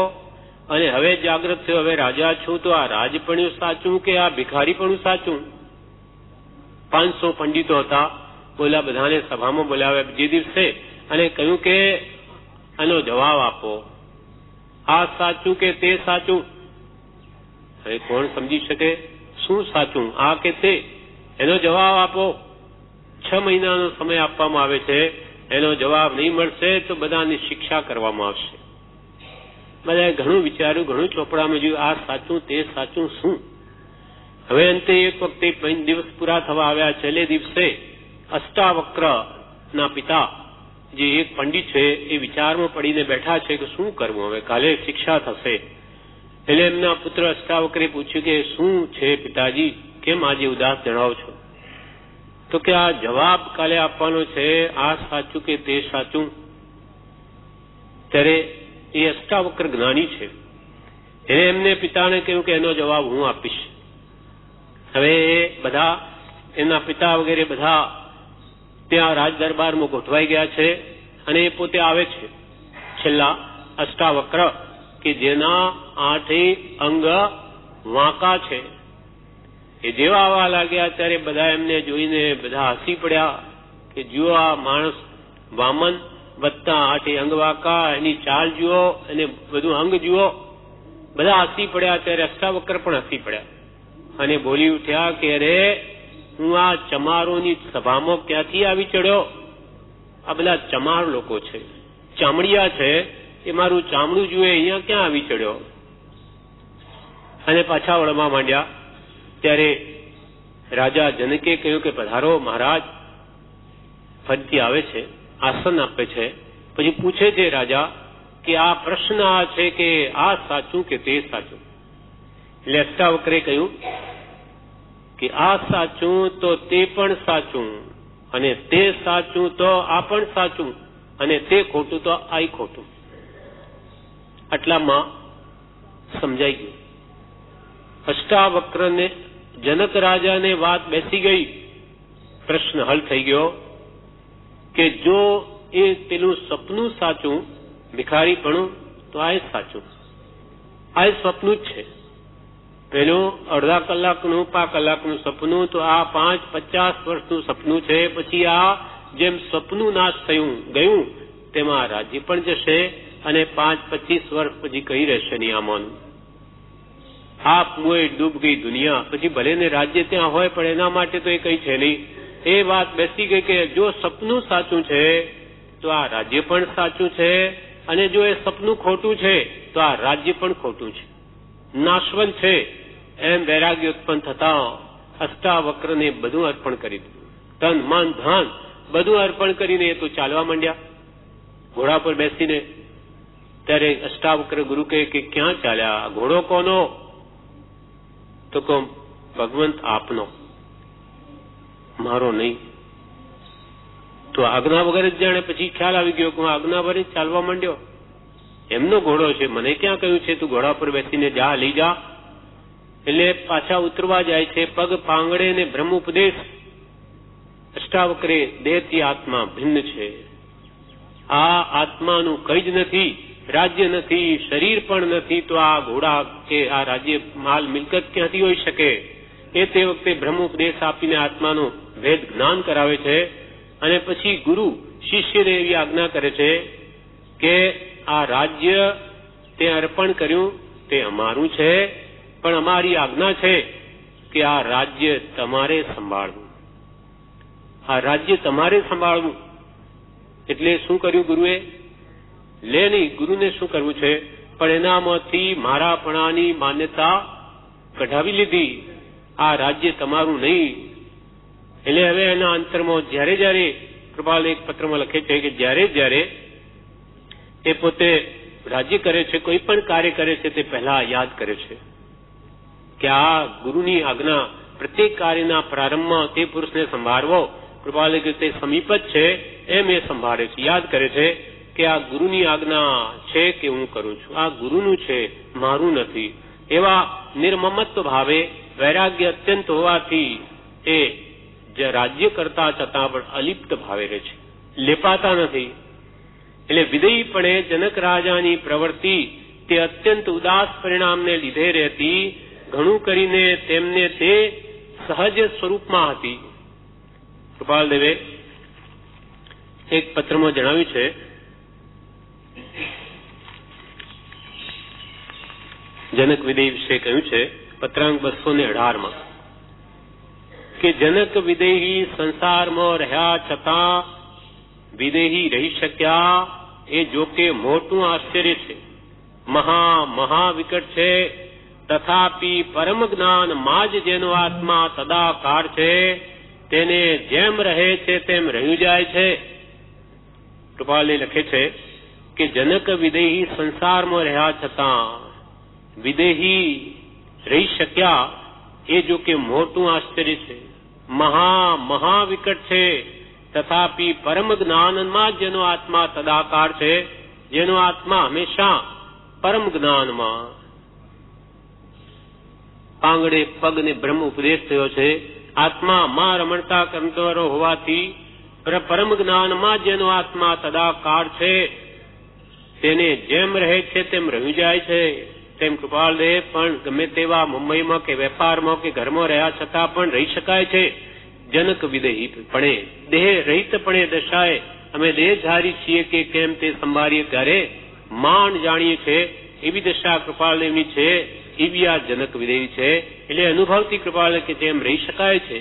અને હવે જાગૃત થયો, હવે રાજા છું, તો આ રાજપણ્યું સાચું કે આ ભિખારીપણું સાચું? 500 પંડિતો હતા, બોલા બધાને સભામાં બોલાવ્યા બીજે દિવસે અને કહ્યું કે આનો જવાબ આપો, આ સાચું કે તે સાચું? હવે કોણ સમજી શકે શું સાચું, આ કે તે? એનો જવાબ આપો. 6 મહિનાનો સમય આપવામાં આવે છે. એનો જવાબ નહીં મળશે તો બધાની શિક્ષા કરવામાં આવશે. બધાએ ઘણું વિચાર્યું, ઘણું ચોપડામાં જોયું, આ સાચું તે સાચું શું? હવે અંતે એક વખતે 5 દિવસ પૂરા થવા આવ્યા. છેલ્લે દિવસે અષ્ટાવક્ર ના પિતા જે એક પંડિત છે એ વિચારમાં પડીને બેઠા છે કે શું કરવું, હવે કાલે શિક્ષા થશે. એટલે એમના પુત્ર અષ્ટાવક્રે પૂછ્યું કે શું છે પિતાજી, કેમ આજે ઉદાસ જણાવો છો? તો કે આ જવાબ કાલે આપવાનો છે, આ સાચું કે તે સાચું? ત્યારે એ અષ્ટાવક્ર જ્ઞાની છે, એને એમને પિતાને કહ્યું કે એનો જવાબ હું આપીશ. હવે એ બધા એના પિતા વગેરે બધા ત્યાં રાજ દરબારમાં ગોઠવાઈ ગયા છે અને એ પોતે આવે છે છેલ્લા અષ્ટાવક્ર કે જેના 8 અંગ વાંકા છે. એ જેવા આવવા લાગ્યા ત્યારે બધા એમને જોઈને બધા હસી પડ્યા કે જુઓ આ માણસ વામન વત્તા 8 અંગ વાંકા, એની ચાલ જુઓ અને બધું અંગ જુઓ. બધા હસી પડ્યા. ત્યારે અષ્ટાવક્ર પણ હસી પડ્યા અને બોલી ઉઠ્યા કે અરે હું આ ચમારોની સભામાં ક્યાંથી આવી ચડ્યો? આ બધા ચમાર લોકો છે, ચામડિયા છે, એ મારું ચામડું જુએ અહીંયા ક્યાં આવી ચડ્યો? અને પાછા વળવા માંડ્યા. ત્યારે રાજા જનકે કહ્યું કે પધારો મહારાજ. ફરીથી આવે છે, આસન આપે છે, પછી પૂછે છે રાજા કે આ પ્રશ્ન આ છે કે આ સાચું કે તે સાચું? એટલે અષ્ટાવક્રે કહ્યું કે આ સાચું તો તે પણ સાચું, અને તે સાચું તો આ પણ સાચું, અને તે ખોટું તો આ ખોટું. આટલામાં સમજાઈ ગયું. અષ્ટાવક્રને જનક રાજાને વાત બેસી ગઈ. પ્રશ્ન હલ થઈ ગયો કે જો એ પેલું સપનું સાચું ભિખારીપણું તો આ સાચું, આ સપનું જ છે. પેલું અડધા કલાકનું 5 કલાકનું સપનું તો આ 5-50 વર્ષનું સપનું છે. પછી આ જેમ સપનું નાશ થયું ગયું તેમાં રાજ્ય પણ જશે અને 5-25 વર્ષ પછી કઈ રહેશે નહીં આમાંનું. આપ મોએ ડૂબ ગઈ દુનિયા. પછી ભલે ને રાજ્ય ત્યાં હોય પણ એના માટે તો એ કઈ છે નહીં. એ વાત બેસી ગઈ કે જો સપનું સાચું છે તો આ રાજ્ય પણ સાચું છે, અને જો એ સપનું ખોટું છે તો આ રાજ્ય પણ ખોટું છે, નાશવંત છે. એમ વૈરાગ્ય ઉત્પન્ન થતા અષ્ટાવક્રને બધું અર્પણ કરી દીધું. તન મન ધન બધું અર્પણ કરીને એ તો ચાલવા માંડ્યા ઘોડા પર બેસીને. ત્યારે અષ્ટાવક્ર ગુરુ કહે કે ક્યાં ચાલ્યા? ઘોડો કોનો? તો કહો ભગવંત આપનો, મારો નહીં. તો આજ્ઞા વગર જ જાણે પછી ખ્યાલ આવી ગયો કે હું આજ્ઞા વગર ચાલવા માંડ્યો. એમનો ઘોડો છે, મને ક્યાં કહ્યું છે તું ઘોડા પર બેસીને જા, લઈ જા? એટલે પાછા ઉતરવા જાય છે. પગ પાંગડે ને બ્રહ્મ ઉપદેશ. અષ્ટાવક્રે દેહથી આત્મા ભિન્ન છે, આ આત્માનું કઈ જ નથી રાજ્ય નથી, શરીર પણ નથી, તો આ ઘોડા કે આ રાજ્ય માલ મિલકત ક્યાંથી હોઈ શકે? એ તે વખતે બ્રહ્મ ઉપદેશ આપીને આત્માનો ભેદ જ્ઞાન કરાવે છે. અને પછી ગુરુ શિષ્યને એવી આજ્ઞા કરે છે કે આ રાજ્ય તે અર્પણ કર્યું તે અમારું છે, પણ અમારી આજ્ઞા છે કે આ રાજ્ય તમારે સંભાળવું. આ રાજ્ય તમારે સંભાળવું. એટલે શું કર્યું ગુરુએ? લે નહીં, ગુરુને શું કરવું છે? પણ એનામાંથી મારાપણાની માન્યતા કઢાવી લીધી. આ રાજ્ય તમારું નહીં. એટલે હવે એના અંતરમાં જ્યારે જ્યારે કૃપાલ એક પત્રમાં લખે છે કે જ્યારે જ્યારે એ પોતે રાજ્ય કરે છે, કોઈ પણ કાર્ય કરે છે, તે પહેલા યાદ કરે છે કે આ ગુરુની આજ્ઞા પ્રત્યેક કાર્યના પ્રારંભમાં તે પુરુષને સંભાળવો કૃપાલ તે સમીપ જ છે એમ એ સંભાળે છે. યાદ કરે છે કે આ ગુરુની આજ્ઞા છે કે હું કરું છું, આ ગુરુનું છે, મારું નથી. એવા નિર્મમત્વ ભાવે વૈરાગ્ય અત્યંત હોવાથી એ રાજ્ય કરતા છતાં પણ અલિપ્ત ભાવે રહે છે, લેપાતા નથી. એટલે વિદેયીપણે જનક રાજાની પ્રવૃત્તિ તે અત્યંત ઉદાસ પરિણામને લીધે રહેતી. ઘણું કરીને તેમને તે સહજ સ્વરૂપમાં હતી. કૃપાલદેવે એક પત્રમાં જણાવ્યું છે જનક વિદેય વિશે કહ્યું છે પત્રાંક 218 કે જનક વિદેહી સંસારમાં રહ્યા છતાં વિદેહી રહી શક્યા એ જોકે મોટું આશ્ચર્ય છે, મહા વિકટ છે. તથાપી પરમ જ્ઞાન માં જ જેનો આત્મા સદાકાર છે તેને જેમ રહે છે તેમ રહ્યું જાય છે. કૃપાલે લખે છે કે જનક વિદેહી સંસારમાં રહ્યા છતાં વિદેહી રહી શક્યા એ જો કે મોટું આશ્ચર્ય છે, મહા વિકટ છે. તથાપી પરમ જ્ઞાનમાં જેનો આત્મા સદાકાર છે, જેનો આત્મા હંમેશા પરમ જ્ઞાનમાં પાંગડે પગને બ્રહ્મ ઉપદેશ થયો છે. આત્મા માં રમણતા કરતો હોવાથી પરમ જ્ઞાનમાં જેનો આત્મા સદાકાર છે તેને જેમ રહે છે તેમ રહી જાય છે. તેમ કૃપાલદેવ પણ ગમે તેવા મુંબઈમાં કે વેપારમાં કે ઘરમાં રહ્યા છતાં પણ રહી શકાય છે. જનક વિદેહીપણે દેહ રહિતપણે દશાએ અમે દેહધારી છીએ કે કેમ તે સંભાળીએ ત્યારે માંડ જાણીએ છે એવી દશા કૃપાલદેવની છે. એવી આ જનક વિદેહી છે. એટલે અનુભવથી કૃપાલ કે જેમ રહી શકાય છે.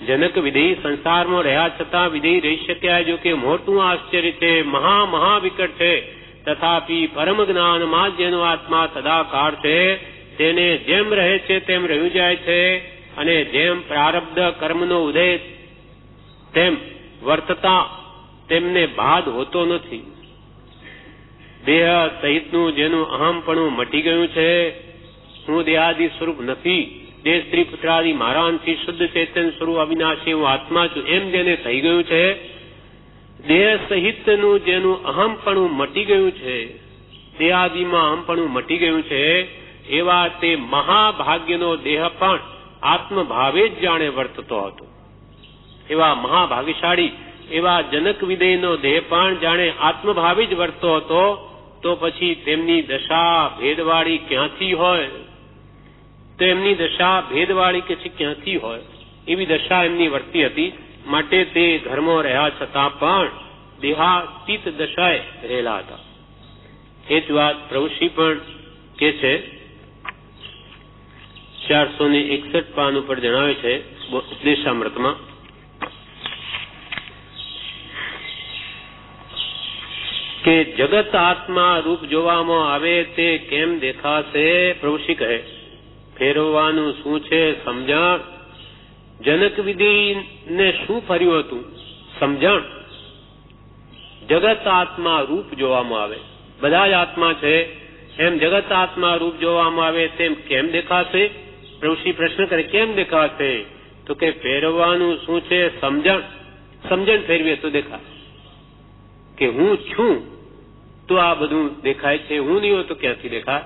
જનક વિદેહી સંસારમાં રહ્યા છતાં વિદેહી રહી શક્યા જો કે મોટું આશ્ચર્ય છે, મહા વિકટ છે. તથાપી પરમ જ્ઞાનમાં જેનો આત્મા સદાકાર છે તેને જેમ રહે છે તેમ રહ્યું જાય છે. અને જેમ પ્રારબ્ધ કર્મનો ઉદય તેમ વર્તતા તેમને બાદ હોતો નથી. દેહ સહિતનું જેનું અહમપણું મટી ગયું છે, હું દેહાદિ સ્વરૂપ નથી, દેહ સ્ત્રી પુત્રાદિ મારાથી શુદ્ધ ચેતન સ્વરૂપ અવિનાશી હું આત્મા છું એમ જેને થઈ ગયું છે, દેહ સહિતનું જેનું અહમપણું મટી ગયું છે, દેહાદિમાં અહમપણું મટી ગયું છે, એવા તે મહાભાગ્યનો દેહ પણ આત્મભાવે જ જાણે વર્તતો હતો. એવા મહાભાગ્યશાળી એવા જનક વિદેયનો દેહ પણ જાણે આત્મભાવે જ વર્તતો હતો. તો પછી તેમની દશા ભેદવાળી ક્યાંથી હોય? તો એમની દશા ભેદવાળી કે ક્યાંથી હોય? એવી દશા એમની વર્તી હતી. માટે તે ઘરમાં રહ્યા છતાં પણ દેહાતીત દશાએ રહેલા હતા. એ જ વાત પ્રભુશ્રી પણ કે છે 461 પાન ઉપર જણાવે છે ઉપદેશામૃતમાં કે જગત આત્મા રૂપ જોવામાં આવે તે કેમ દેખાશે? પ્રભુશ્રી કહે ફેરવવાનું શું છે સમજણ. જનક વિધિને શું ફર્યું હતું? સમજણ. જગત આત્મા રૂપ જોવામાં આવે, બધા જ આત્મા છે એમ જગત આત્મા રૂપ જોવામાં આવે તેમ કેમ દેખાશે? પ્રભુશ્રી પ્રશ્ન કરે કેમ દેખાશે? તો કે ફેરવવાનું શું છે? સમજણ ફેરવીએ તો દેખાય કે હું છું તો આ બધું દેખાય છે, હું નહીં હોય તો ક્યાંથી દેખાય?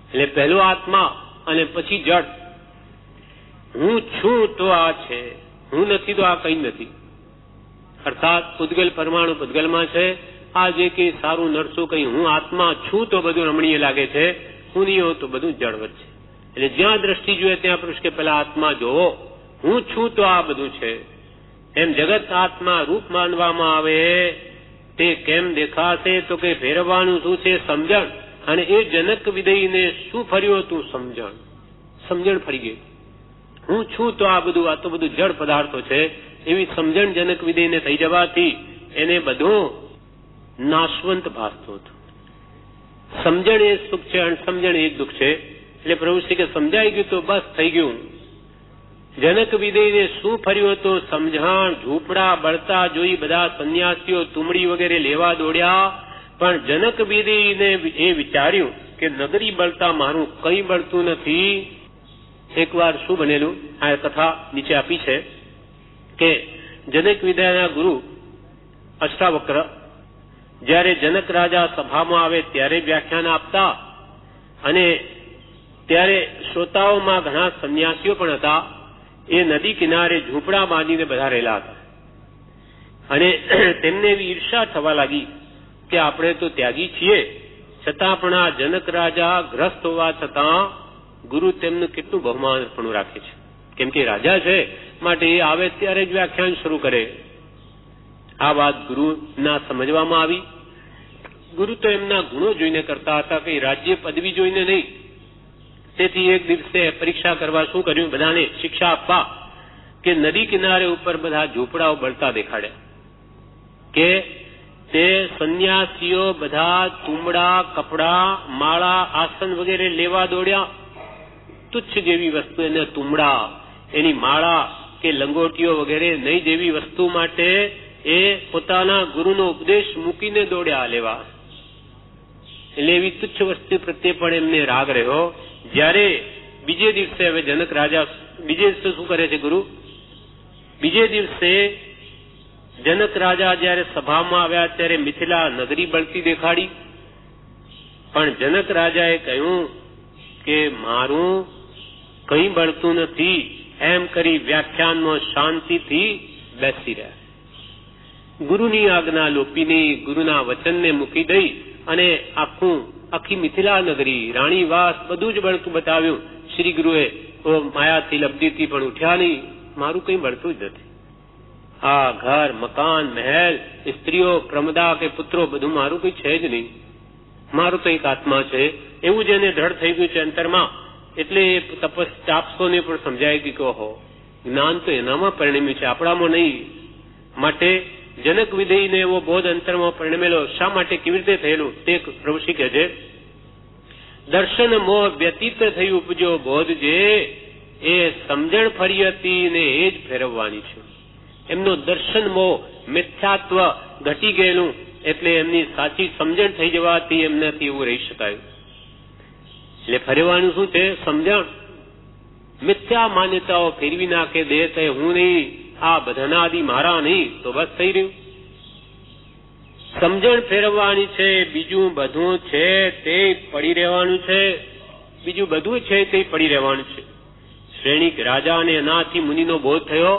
એટલે પહેલો આત્મા અને પછી જડ. હું છું તો આ છે, હું નથી તો આ કઈ નથી. અર્થાત પૂતગલ પરમાણુ પૂતગલમાં છે આ જે કઈ સારું નરસું કઈ હું આત્મા છું તો બધું રમણીય લાગે છે, હું નહીં હોઉં તો બધું જળવત છે. એટલે જ્યાં દ્રષ્ટિ જોઈએ ત્યાં પુરુષ કે પેલા આત્મા જોવો, હું છું તો આ બધું છે. એમ જગત આત્મા રૂપ માનવામાં આવે તે કેમ દેખાશે તો કે ફેરવવાનું શું છે? સમજણ. અને એ જનક વિદયને શું ફર્યું હતું? સમજણ ફરી ગઈ. હું છું તો આ તો બધું જળ પદાર્થો છે એવી સમજણ જનક વિદયને થઈ જવાથી એને બધું નાશવંત ભાસતું હતું. સમજણ એ સુખ છે, અણસમજણ એ દુઃખ છે. એટલે પ્રભુ શ્રી કે સમજાઈ ગયું તો બસ થઈ ગયું. જનક વિદયને શું ફર્યું હતું? સમજણ. ઝૂંપડા બળતા જોઈ બધા સંન્યાસીઓ તુમડી વગેરે લેવા દોડ્યા, પણ જનક વિદયને એ વિચાર્યું કે નગરી બળતા મારું કંઈ બળતું નથી. એકવાર શું બનેલું, આ કથા નીચે આપી છે કે જનક વિદ્યાના ગુરુ અષ્ટાવક્ર જયારે જનક રાજા સભામાં આવે ત્યારે વ્યાખ્યાન આપતા, અને ત્યારે શ્રોતાઓમાં ઘણા સંન્યાસીઓ પણ હતા. એ નદી કિનારે ઝૂંપડા બાંધીને બધા રહેલા હતા, અને તેમને એવી ઈર્ષા થવા લાગી કે આપણે તો ત્યાગી છીએ, છતાં પણ આ જનક રાજા ગ્રસ્ત હોવા છતાં ગુરુ તેમનું કેટલું બહુમાન રાખે છે. કેમ કે રાજા છે માટે એ આવે ત્યારે જ વ્યાખ્યાન શરૂ કરે. આ વાત ગુરુના સમજવામાં આવી. ગુરુ તો એમના ગુણો જોઈને કરતા હતા, કઈ રાજ્ય પદવી જોઈને નહીં. તેથી એક દિવસે પરીક્ષા કરવા શું કર્યું, બધાને શિક્ષા આપવા કે નદી કિનારે ઉપર બધા ઝૂંપડાઓ બળતા દેખાડ્યા કે તે સંન્યાસીઓ બધા તુંબડા, કપડા, માળા, આસન વગેરે લેવા દોડ્યા. તુચ્છ જેવી વસ્તુ, એને તુંબડા, એની માળા કે લંગોટીઓ વગેરે નહીં જેવી વસ્તુ માટે એ પોતાના ગુરુનો ઉપદેશ મૂકીને દોડ્યા લેવા. એટલે એવી તુચ્છ વસ્તુ પ્રત્યે પણ એમને રાગ રહ્યો. જ્યારે બીજે દિવસે હવે જનક રાજા બીજે દિવસે શું કરે છે ગુરુ? બીજે દિવસે જનક રાજા જયારે સભામાં આવ્યા ત્યારે મિથિલા નગરી બળતી દેખાડી, પણ જનક રાજાએ કહ્યું કે મારું કંઈ બળતું નથી એમ કરી વ્યાખ્યાનમાં શાંતિથી બેસી રહ્યા. ગુરુની આજ્ઞા લોપીની ગુરુના વચનને મૂકી દઈ અને આખી મિથિલા નગરી, રાણીવાસ બધું જ બળતું બતાવ્યું. શ્રી ગુરુએ માયાથી લબ્ધિથી પણ ઉઠ્યા નહીં, મારું કંઈ બળતું જ નથી. આ ઘર, મકાન, મહેલ, સ્ત્રીઓ, પ્રમદા કે પુત્રો બધું મારું કંઈ છે જ નહીં. મારું તો એક આત્મા છે એવું જ એને દ્રઢ થઈ ગયું છે અંતરમાં. એટલે એ તાપસોને પણ સમજાય ગયું કે ઓહો, જ્ઞાન તો એનામાં પરિણમ્યું છે, આપણામાં નહીં. માટે જનક વિદયને એવો બોધ અંતરમાં પરિણમેલો. શા માટે, કેવી રીતે થયેલું તે પ્રભુ શ્રી કહે છે, દર્શન મોહ વ્યતીત થઈ ઉપજ્યો બોધ જે એ સમજણ ફરી હતી ને એ જ ફેરવવાની છે. એમનો દર્શન મોહ, મિથ્યાત્વ ઘટી ગયેલું, એટલે એમની સાચી સમજણ થઈ જવાથી એમનાથી એવું રહી શકાય. એટલે ફેરવવાનું શું છે? સમજણ. મિથ્યા માન્યતાઓ ફેરવી નાખે દે તે હું નહીં, આ બધાનાદી મારા નહીં, તો બસ થઈ રહ્યું. સમજણ ફેરવવાની છે. બીજું બધું છે તે પડી રહેવાનું છે. બીજું બધું છે તે પડી રહેવાનું છે. શ્રેણિક રાજા અને અનાથી મુનિનો બોધ થયો.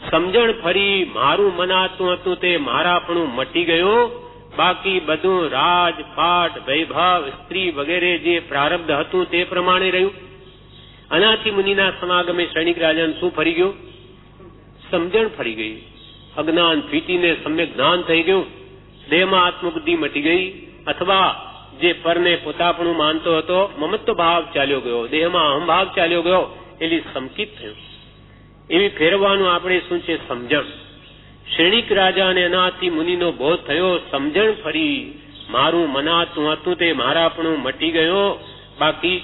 સમજણ ફરી, મારું મનાતું હતું તે મારાપણું મટી ગયું. બાકી બધું રાજ, પાટ, વૈભવ, સ્ત્રી વગેરે જે પ્રારબ્ધ હતું તે પ્રમાણે રહ્યું. અનાથી મુનિના સમાગમે શ્રેણિક રાજાને શું ફરી ગયું? સમજણ ફરી ગઈ. અજ્ઞાન ફીટીને સમ્યક જ્ઞાન થઈ ગયું. દેહમાં આત્મબુદ્ધિ મટી ગઈ, અથવા જે પરને પોતાપણું માનતો હતો મમત્વ ભાવ ચાલ્યો ગયો, દેહમાં અહંભાવ ચાલ્યો ગયો, એટલે સંકિત થયું. એવી ફેરવાનું આપણે શું છે? સમજણ. શ્રેણિક રાજા અને અનાથી મુનિનો બોધ થયો. સમજણ ફરી, મારું મનાતું હતું તે મારાપણું મટી ગયો. બાકી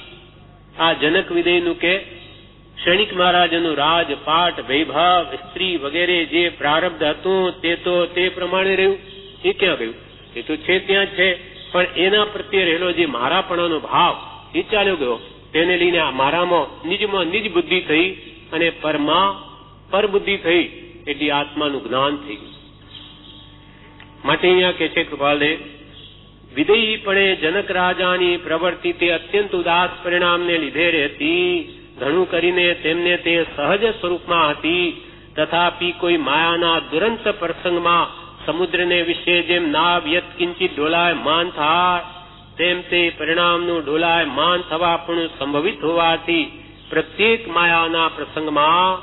આ જનક વિદયનું કે શ્રેણિક મહારાજનું રાજ, પાટ, વૈભવ, સ્ત્રી વગેરે જે પ્રારબ્ધ હતું તે તો તે પ્રમાણે રહ્યું. એ ક્યાં ગયું? એ તો છે ત્યાં છે, પણ એના પ્રત્યે રહેલો જે મારાપણાનો ભાવ એ ચાલ્યો ગયો. તેને લઈને મારામાં નિજમાં નિજ બુદ્ધિ થઈ અને પરમાં પરબુદ્ધિ થઈ, એટલે આત્માનું જ્ઞાન થઈ ગયું. માટે અહીંયા કે છે કૃપાલદેવ, વિદયીપણે જનક રાજાની પ્રવૃત્તિ તે અત્યંત ઉદાસ પરિણામને લીધે રહેતી. ઘણું કરીને તેમને તે સહજ સ્વરૂપમાં હતી, તથાપી કોઈ માયાના દુરંત પ્રસંગમાં સમુદ્રને વિશે જેમ નાવ યત્કિંચિત ઢોલાયમાન થાય તેમ તે પરિણામનું ઢોલાયમાન થવા પણ સંભવિત હોવાથી પ્રત્યેક માયાના પ્રસંગમાં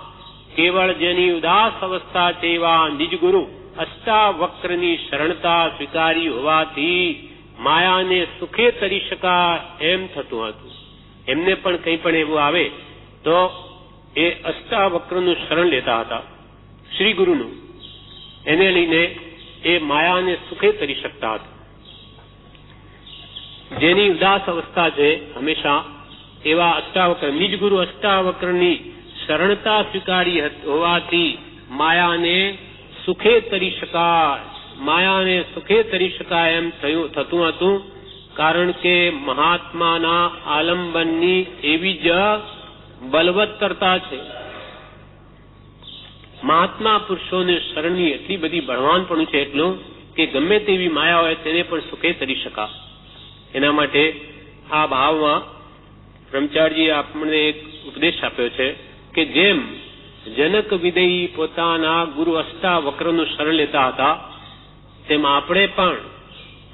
કેવળ જેની ઉદાસ અવસ્થા છે એવા નિજગુરુ અષ્ટાવક્રની શરણતા સ્વીકારી હોવાથી માયાને સુખે તરી શકાય એમ થતું હતું. એમને પણ કંઈ પણ એવું આવે તો એ અષ્ટાવક્રનું શરણ લેતા હતા, શ્રી ગુરુનું. એને લઈને એ માયાને સુખે તરી શકતા હતા. જેની ઉદાસ અવસ્થા છે હંમેશા એવા અષ્ટાવક્ર નિજગુરુ અષ્ટાવક્રની શરણતા સ્વીકારી હોવાથી માયાને સુખે તરી શકાય, માયાને સુખે તરી શકાય એમ થતું હતું. કારણ કે મહાત્માના આલંબનની એવી જ બલવત્તરતા છે. મહાત્મા પુરુષોને શરણની એટલી બધી બળવાનપણું છે એટલું કે ગમે તેવી માયા હોય તેને પણ સુખે તરી શકા. એના માટે આ ભાવમાં બ્રહ્મચારીજીએ આપણને એક ઉપદેશ આપ્યો છે કે જેમ જનક વિદેહી પોતાના ગુરુ અષ્ટાવક્રનું શરણ લેતા હતા તેમ આપણે પણ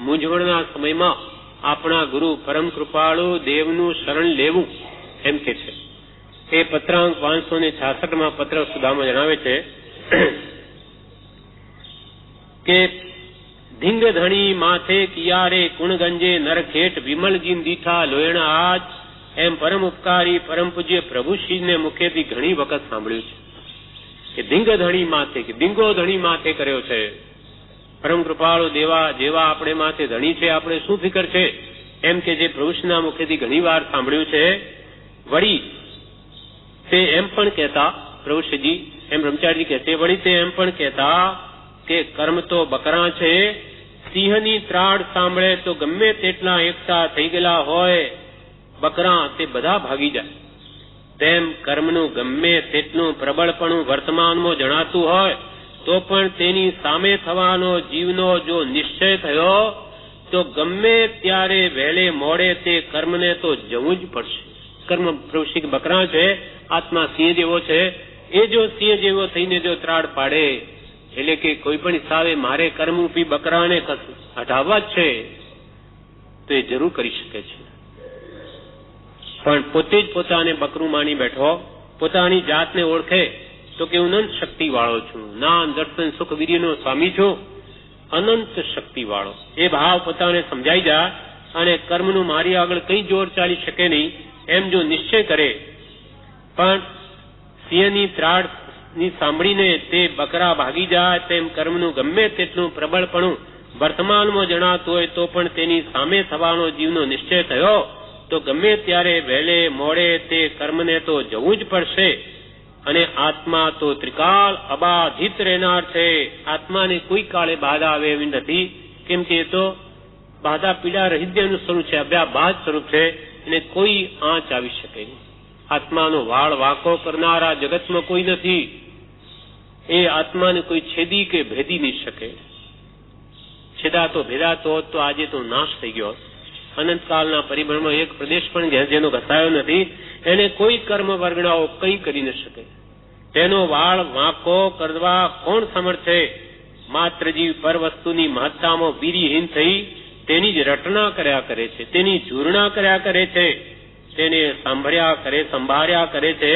મૂંઝવણના સમયમાં આપણા ગુરુ પરમ કૃપાળુ દેવનું શરણ લેવું એમ કે છે. એ પત્રાંક 566 પત્ર સુધામાં જણાવે છે કે ધીંગ ધણી માથે કિયારે કુણગંજે નરખેઠ વિમલજીન દીઠા લોયણ આજ એમ પરમ ઉપકારી પરમ પૂજ્ય પ્રભુશ્રીને મુખેથી ઘણી વખત સાંભળ્યું છે કે ધીંગ ધણી માથે કે ધીંગો ધણી માથે કર્યો છે. પરમ કૃપાળુ દેવા જેવા આપણે માથે ધણી છે આપણે શું ફિકર છે એમ કે જે પ્રભુશ્રીના મુખેથી ઘણી વાર સાંભળ્યું છે. વળી તે એમ પણ કહેતા પ્રભુશ્રીજી એમ બ્રહ્મચારીજી કહે છે વળી તે એમ પણ કહેતા કે કર્મ તો બકરા છે, સિંહની ત્રાડ સાંભળે તો ગમે તેટલા એકઠા થઈ ગયેલા હોય બકરા તે બધા ભાગી જાય. તેમ કર્મનું ગમે તેટલું પ્રબળપણું વર્તમાનમાં જણાતું હોય તો પણ તેની સામે થવાનો જીવનો જો નિશ્ચય થયો તો ગમે ત્યારે વહેલે મોડે તે કર્મને તો જવું જ પડશે. કર્મ પ્રવૃત્તિ બકરા છે, આત્મા સિંહ જેવો છે. એ જો સિંહ જેવો થઈને જો ત્રાડ પાડે એટલે કે કોઈ પણ હિસાબે મારે કર્મરૂપી બકરાને હટાવવા જ છે તો એ જરૂર કરી શકે છે. પણ પોતે જ પોતાને બકરું માની બેઠો, પોતાની જાતને ઓળખે તો કે હું અનંત શક્તિ વાળો છું, નામ દર્શન સુખ વીર્યનો સ્વામી છું, અનંત શક્તિ વાળો. એ ભાવ પોતાને સમજાઈ જાય અને કર્મનું મારી આગળ કઈ જોર ચાલી શકે નહીં એમ જો નિશ્ચય કરે. પણ સિંહની ત્રાડ ની સાંભળીને તે બકરા ભાગી જાય તેમ કર્મનું ગમે તેટલું પ્રબળપણું વર્તમાનમાં જણાતું હોય તો પણ તેની સામે થવાનો જીવનો નિશ્ચય થયો તો ગમે ત્યારે વહેલે મોડે તે કર્મને તો જવું જ પડશે. અને આત્મા તો ત્રિકાળ અબાધિત રહેનાર છે. આત્માને કોઈ કાળે બાધા આવે એવી નથી, કેમ કે એ તો બાધા પીડા રહિત્યનું સ્વરૂપ છે, અભ્યાબાદ સ્વરૂપ છે, એને કોઈ આંચ આવી શકે નહીં. આત્માનો વાળ વાંકો કરનારા જગતમાં કોઈ નથી. એ આત્માને કોઈ છેદી કે ભેદી નહીં શકે. છેદાતો ભેદાતો હોત તો આજે તો નાશ થઈ ગયો. અનંતકાળના પરિબળમાં એક પ્રદેશ પણ જેનો ઘસાયો નથી એને કોઈ કર્મ વર્ગણાઓ કંઈ કરી ન શકે. તેનો વાળ વાંકો કરવા કોણ સમર્થ છે? માત્ર જીવ પર વસ્તુની મહત્તામાં વીર્યહીન થઈ તેની જ રટના કર્યા કરે છે, તેની ઝૂરણા કર્યા કરે છે, તેને સંભાળ્યા કરે છે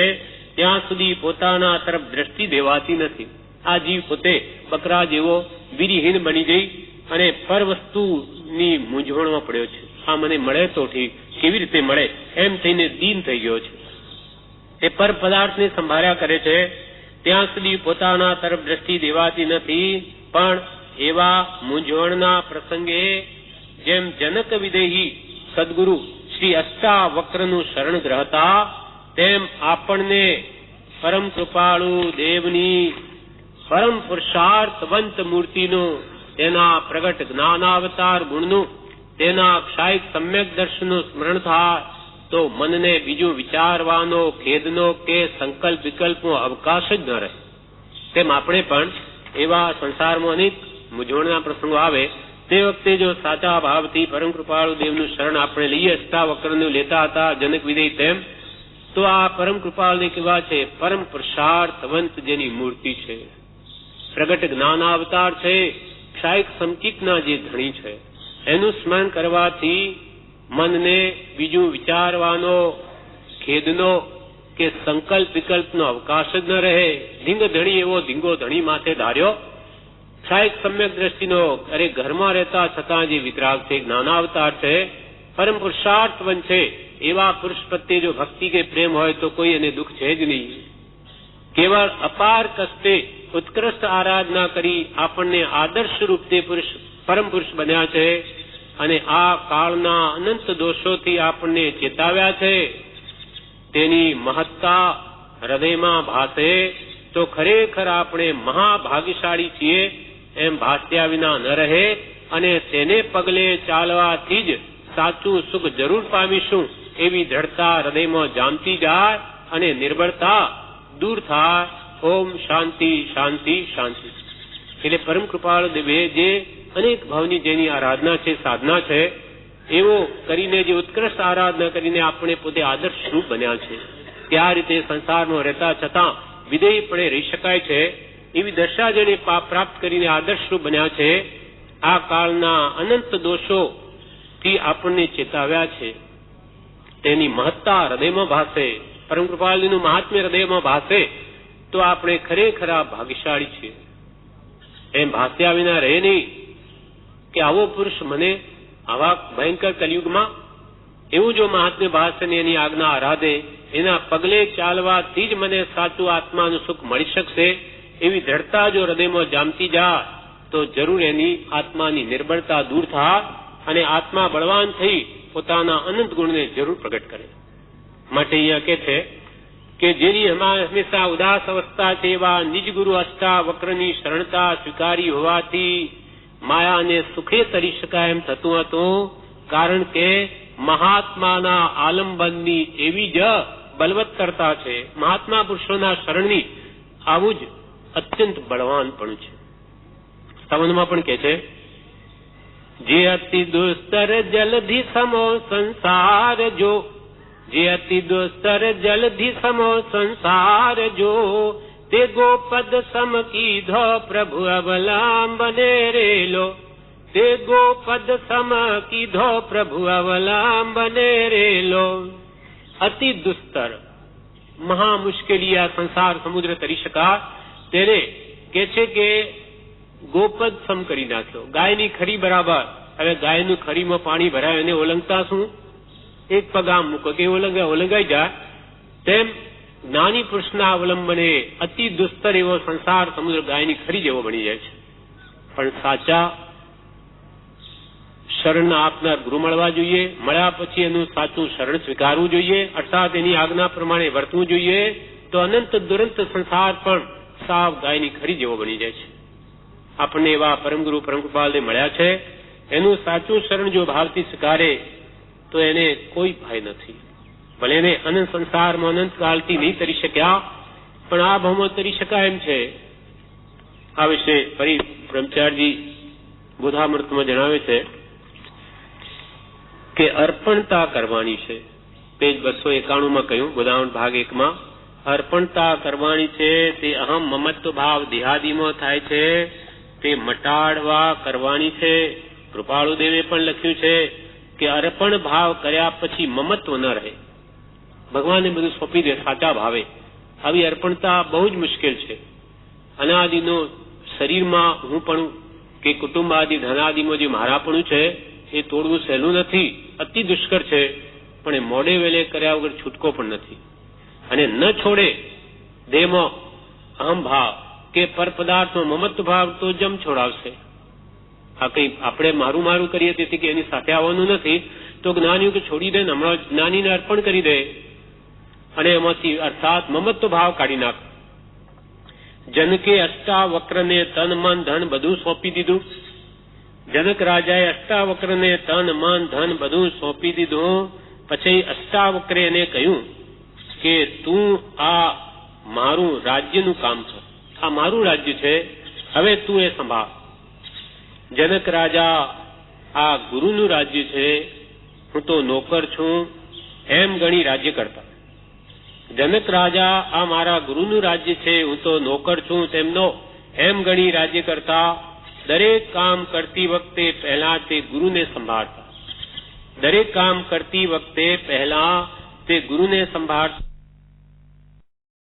ત્યાં સુધી પોતાના તરફ દ્રષ્ટિ દેવાતી નથી. આ જીવ પોતે બકરા જેવો વીર્યહીન બની જઈ અને પર વસ્તુની મૂંઝવણમાં પડ્યો છે. આ મને મળે તો ઠીક, કેવી રીતે મળે એમ થઈને દીન થઈ ગયો છે. એ પર પદાર્થને સંભાળ્યા કરે છે ત્યાં સુધી પોતાના તરફ દ્રષ્ટિ દેવાતી નથી. પણ એવા મૂંઝવણના પ્રસંગે જેમ જનક વિદેહી સદગુરુ શ્રી અષ્ટાવક્રનું શરણ ગ્રહતા તેમ આપણને પરમ કૃપાળુ દેવની પરમ પુરુષાર્થવંત મૂર્તિનું, તેના પ્રગટ જ્ઞાનાવતાર ગુણનું, તેના ક્ષાયિક સમ્યક દર્શનનું સ્મરણ થાય તો મનને બીજું વિચારવાનો, ખેદનો કે સંકલ્પ વિકલ્પનો અવકાશ જ ન રહે. તેમ આપણે પણ એવા સંસારમાં અનેક મૂંઝવણના પ્રસંગો આવે તે વખતે જો સાચા ભાવથી પરમ કૃપાળુ દેવનું શરણ આપણે લઈએ, અષ્ટાવક્રનું લેતા હતા જનક વિદેહી તેમ, તો આ પરમ કૃપાળુને કેવા છે? પરમ પુરુષાર્થવંત જેની મૂર્તિ છે, પ્રગટ જ્ઞાનાવતાર છે, શાયક સમકીકના જે ધણી છે એનું સ્મરણ કરવાથી મનને બીજું વિચારવાનો, ખેદનો કે સંકલ્પ વિકલ્પનો અવકાશ જ ન રહે. ધીંગ ધણી એવો ધીંગો ધણી માથે ધાર્યો. શાયક સમ્યક દ્રષ્ટિનો, અરે ઘરમાં રહેતા છતાં જે વિતરાગ છે, જ્ઞાનાવતાર છે, પરમ પુરુષાર્થવન છે, એવા પુરુષ પ્રત્યે જો ભક્તિ કે પ્રેમ હોય તો કોઈ એને દુઃખ છે જ નહીં. કેવળ અપાર કષ્ટે ઉત્કૃષ્ટ આરાધના કરી આપણને આદર્શ રૂપ તે પુરુષ પરમ પુરુષ બન્યા છે અને આ કાળના અનંત દોષોથી આપણને ચેતાવ્યા છે. તેની મહત્તા હૃદયમાં ભાસે તો ખરેખર આપણે મહાભાગ્યશાળી છીએ એમ ભાસ્યા વિના ન રહે અને તેને પગલે ચાલવાથી જ સાચું સુખ જરૂર પામીશું એવી દ્રઢતા હૃદયમાં જામતી જાય અને નિર્બળતા દૂર થાય. ઓમ શાંતિ શાંતિ શાંતિ. એટલે પરમ કૃપાળુ દેવે જે અનેક ભાવની જેની આરાધના છે, સાધના છે, એવો કરીને જે ઉત્કૃષ્ટ આરાધના કરીને આપણે પોતે આદર્શ રૂપ બન્યા છે, તે રીતે સંસારમાં રહેતા છતાં વિધેયપણે રહી શકાય છે એવી દશા જેને પ્રાપ્ત કરીને આદર્શ રૂપ બન્યા છે. આ કાળના અનંત દોષોથી આપણને ચેતાવ્યા છે. તેની મહત્તા હૃદયમાં ભાસે, પરમ કૃપાળુનું મહાત્મ્ય હૃદયમાં ભાસે તો આપણે ખરેખર ભાગ્યશાળી છીએ એમ ભાસ્યા વિના રહે નહીં કે આવો પુરુષ મને આવા ભયંકર કલયુગમાં એવું જો મહાત્મ્ય ભાસે ને એની આજ્ઞા આરાધે, એના પગલે ચાલવાથી જ મને સાચું આત્માનું સુખ મળી શકશે એવી દ્રઢતા જો હૃદયમાં જામતી જાય તો જરૂર એની આત્માની નિર્બળતા દૂર થાય અને આત્મા બળવાન થઈ પોતાના અનંત ગુણને જરૂર પ્રગટ કરે. માટે અહીંયા કે છે કે જેની હંમેશા ઉદાસ અવસ્થા છે એવા નિજ ગુરુ અષ્ટા વક્રની શરણતા સ્વીકારી હોવાથી માયાને સુખે તરી શકાય એમ થતું હતું. કારણ કે મહાત્માના આલંબનની એવી જ બલવત્તરતા છે, મહાત્મા પુરુષોના શરણની આવું જ અત્યંત બળવાનપણું છે. સ્તવનમાં પણ કે છે જે અતિ દુસ્તર જલધિ સમો સંસાર જો, જે અતિ દુસ્તર જલધિ સમો સંસાર જો, તે ગોપદ સમ કીધો પ્રભુ અવલંબને રેલો, તે ગોપદ સમ કીધો પ્રભુ અવલંબને રેલો. અતિ દુસ્તર, મહા મુશ્કેલી આ સંસાર સમુદ્ર તરી શકા તેને કે છે કે ગોપદ સમ કરી નાખ્યો. ગાયની ખરી બરાબર. હવે ગાયનું ખરીમાં પાણી ભરાય અને ઓલંગતા શું, એક પગ આમ મૂકો કે ઓલંગાઈ જાય, તેમ જ્ઞાની પુરુષના અવલંબને અતિ દુસ્તર એવો સંસાર સમુદ્ર ગાયની ખરી જેવો બની જાય છે. પણ સાચા શરણ આપનાર ગુરુ મળવા જોઈએ. મળ્યા પછી એનું સાચું શરણ સ્વીકારવું જોઈએ, અર્થાત એની આજ્ઞા પ્રમાણે વર્તવું જોઈએ, તો અનંત દુરંત સંસાર પણ સાવ ગાયની ખરી જેવો બની જાય છે. આપણને એવા પરમગુરુ પરમકૃપાલને મળ્યા છે, એનું સાચું શરણ જો ભાવથી સ્વીકારે તો એને કોઈ ભય નથી. ભલે એને અનંત સંસારમાં અનંત કાળથી નહીં તરી શક્યા પણ આ ભાવમાં તરી શકાય એમ છે. આ વિશે ફરી બ્રહ્મચારીજી બોધામૃતમાં જણાવે છે કે અર્પણતા કરવાની છે. પેજ 291 કહ્યું, બોધામૃત ભાગ 1માં અર્પણતા કરવાની છે. તે અહમ મમત્વ ભાવ દેહાદીમાં થાય છે તે મટાડવા કરવાની છે. કૃપાળુ દેવે પણ લખ્યું છે કે અર્પણ ભાવ કર્યા પછી મમત્વ ન રહે, ભગવાનને બધું સોંપી દે સાચા ભાવે. આવી અર્પણતા બહુ જ મુશ્કેલ છે. અનાદિનો શરીરમાં હું પણ કે કુટુંબ આદિ ધનાદિમાં જે મારાપણું છે એ તોડવું સહેલું નથી, અતિ દુષ્કર છે. પણ એ મોડે વેલે કર્યા વગર છૂટકો પણ નથી. અને ન છોડે દેહમાં અહમ ભાવ કે પર પદાર્થમાં મમત્વ ભાવ તો જમ છોડાવશે. આ કઈ આપણે મારું મારું કરીએ તેથી કે એની સાથે આવવાનું નથી, તો જ્ઞાનીઓ કે છોડી દે, હમણાં જ્ઞાનીને અર્પણ કરી દે અને એમાંથી અર્થાત મમત્વ ભાવ કાઢી નાખ. જનકે અષ્ટાવક્રને તન મન ધન બધું સોંપી દીધું. જનક રાજાએ અષ્ટાવક્રને તન મન ધન બધું સોંપી દીધું. પછી અષ્ટાવક્રે એને કહ્યું કે તું આ મારું રાજ્યનું કામ કર, આ મારું રાજ્ય છે, હવે તું એ સંભાળ. જનક રાજા આ ગુરુનું રાજ્ય છે, હું તો નોકર છું એમ ગણી રાજ્ય કરતા. જનક રાજા આ મારા ગુરુનું રાજ્ય છે, હું તો નોકર છું તેમનો એમ ગણી રાજ્ય કરતા. દરેક કામ કરતી વખતે પહેલા તે ગુરુને સંભાળતા. દરેક કામ કરતી વખતે પહેલા તે ગુરુને સંભાળતા.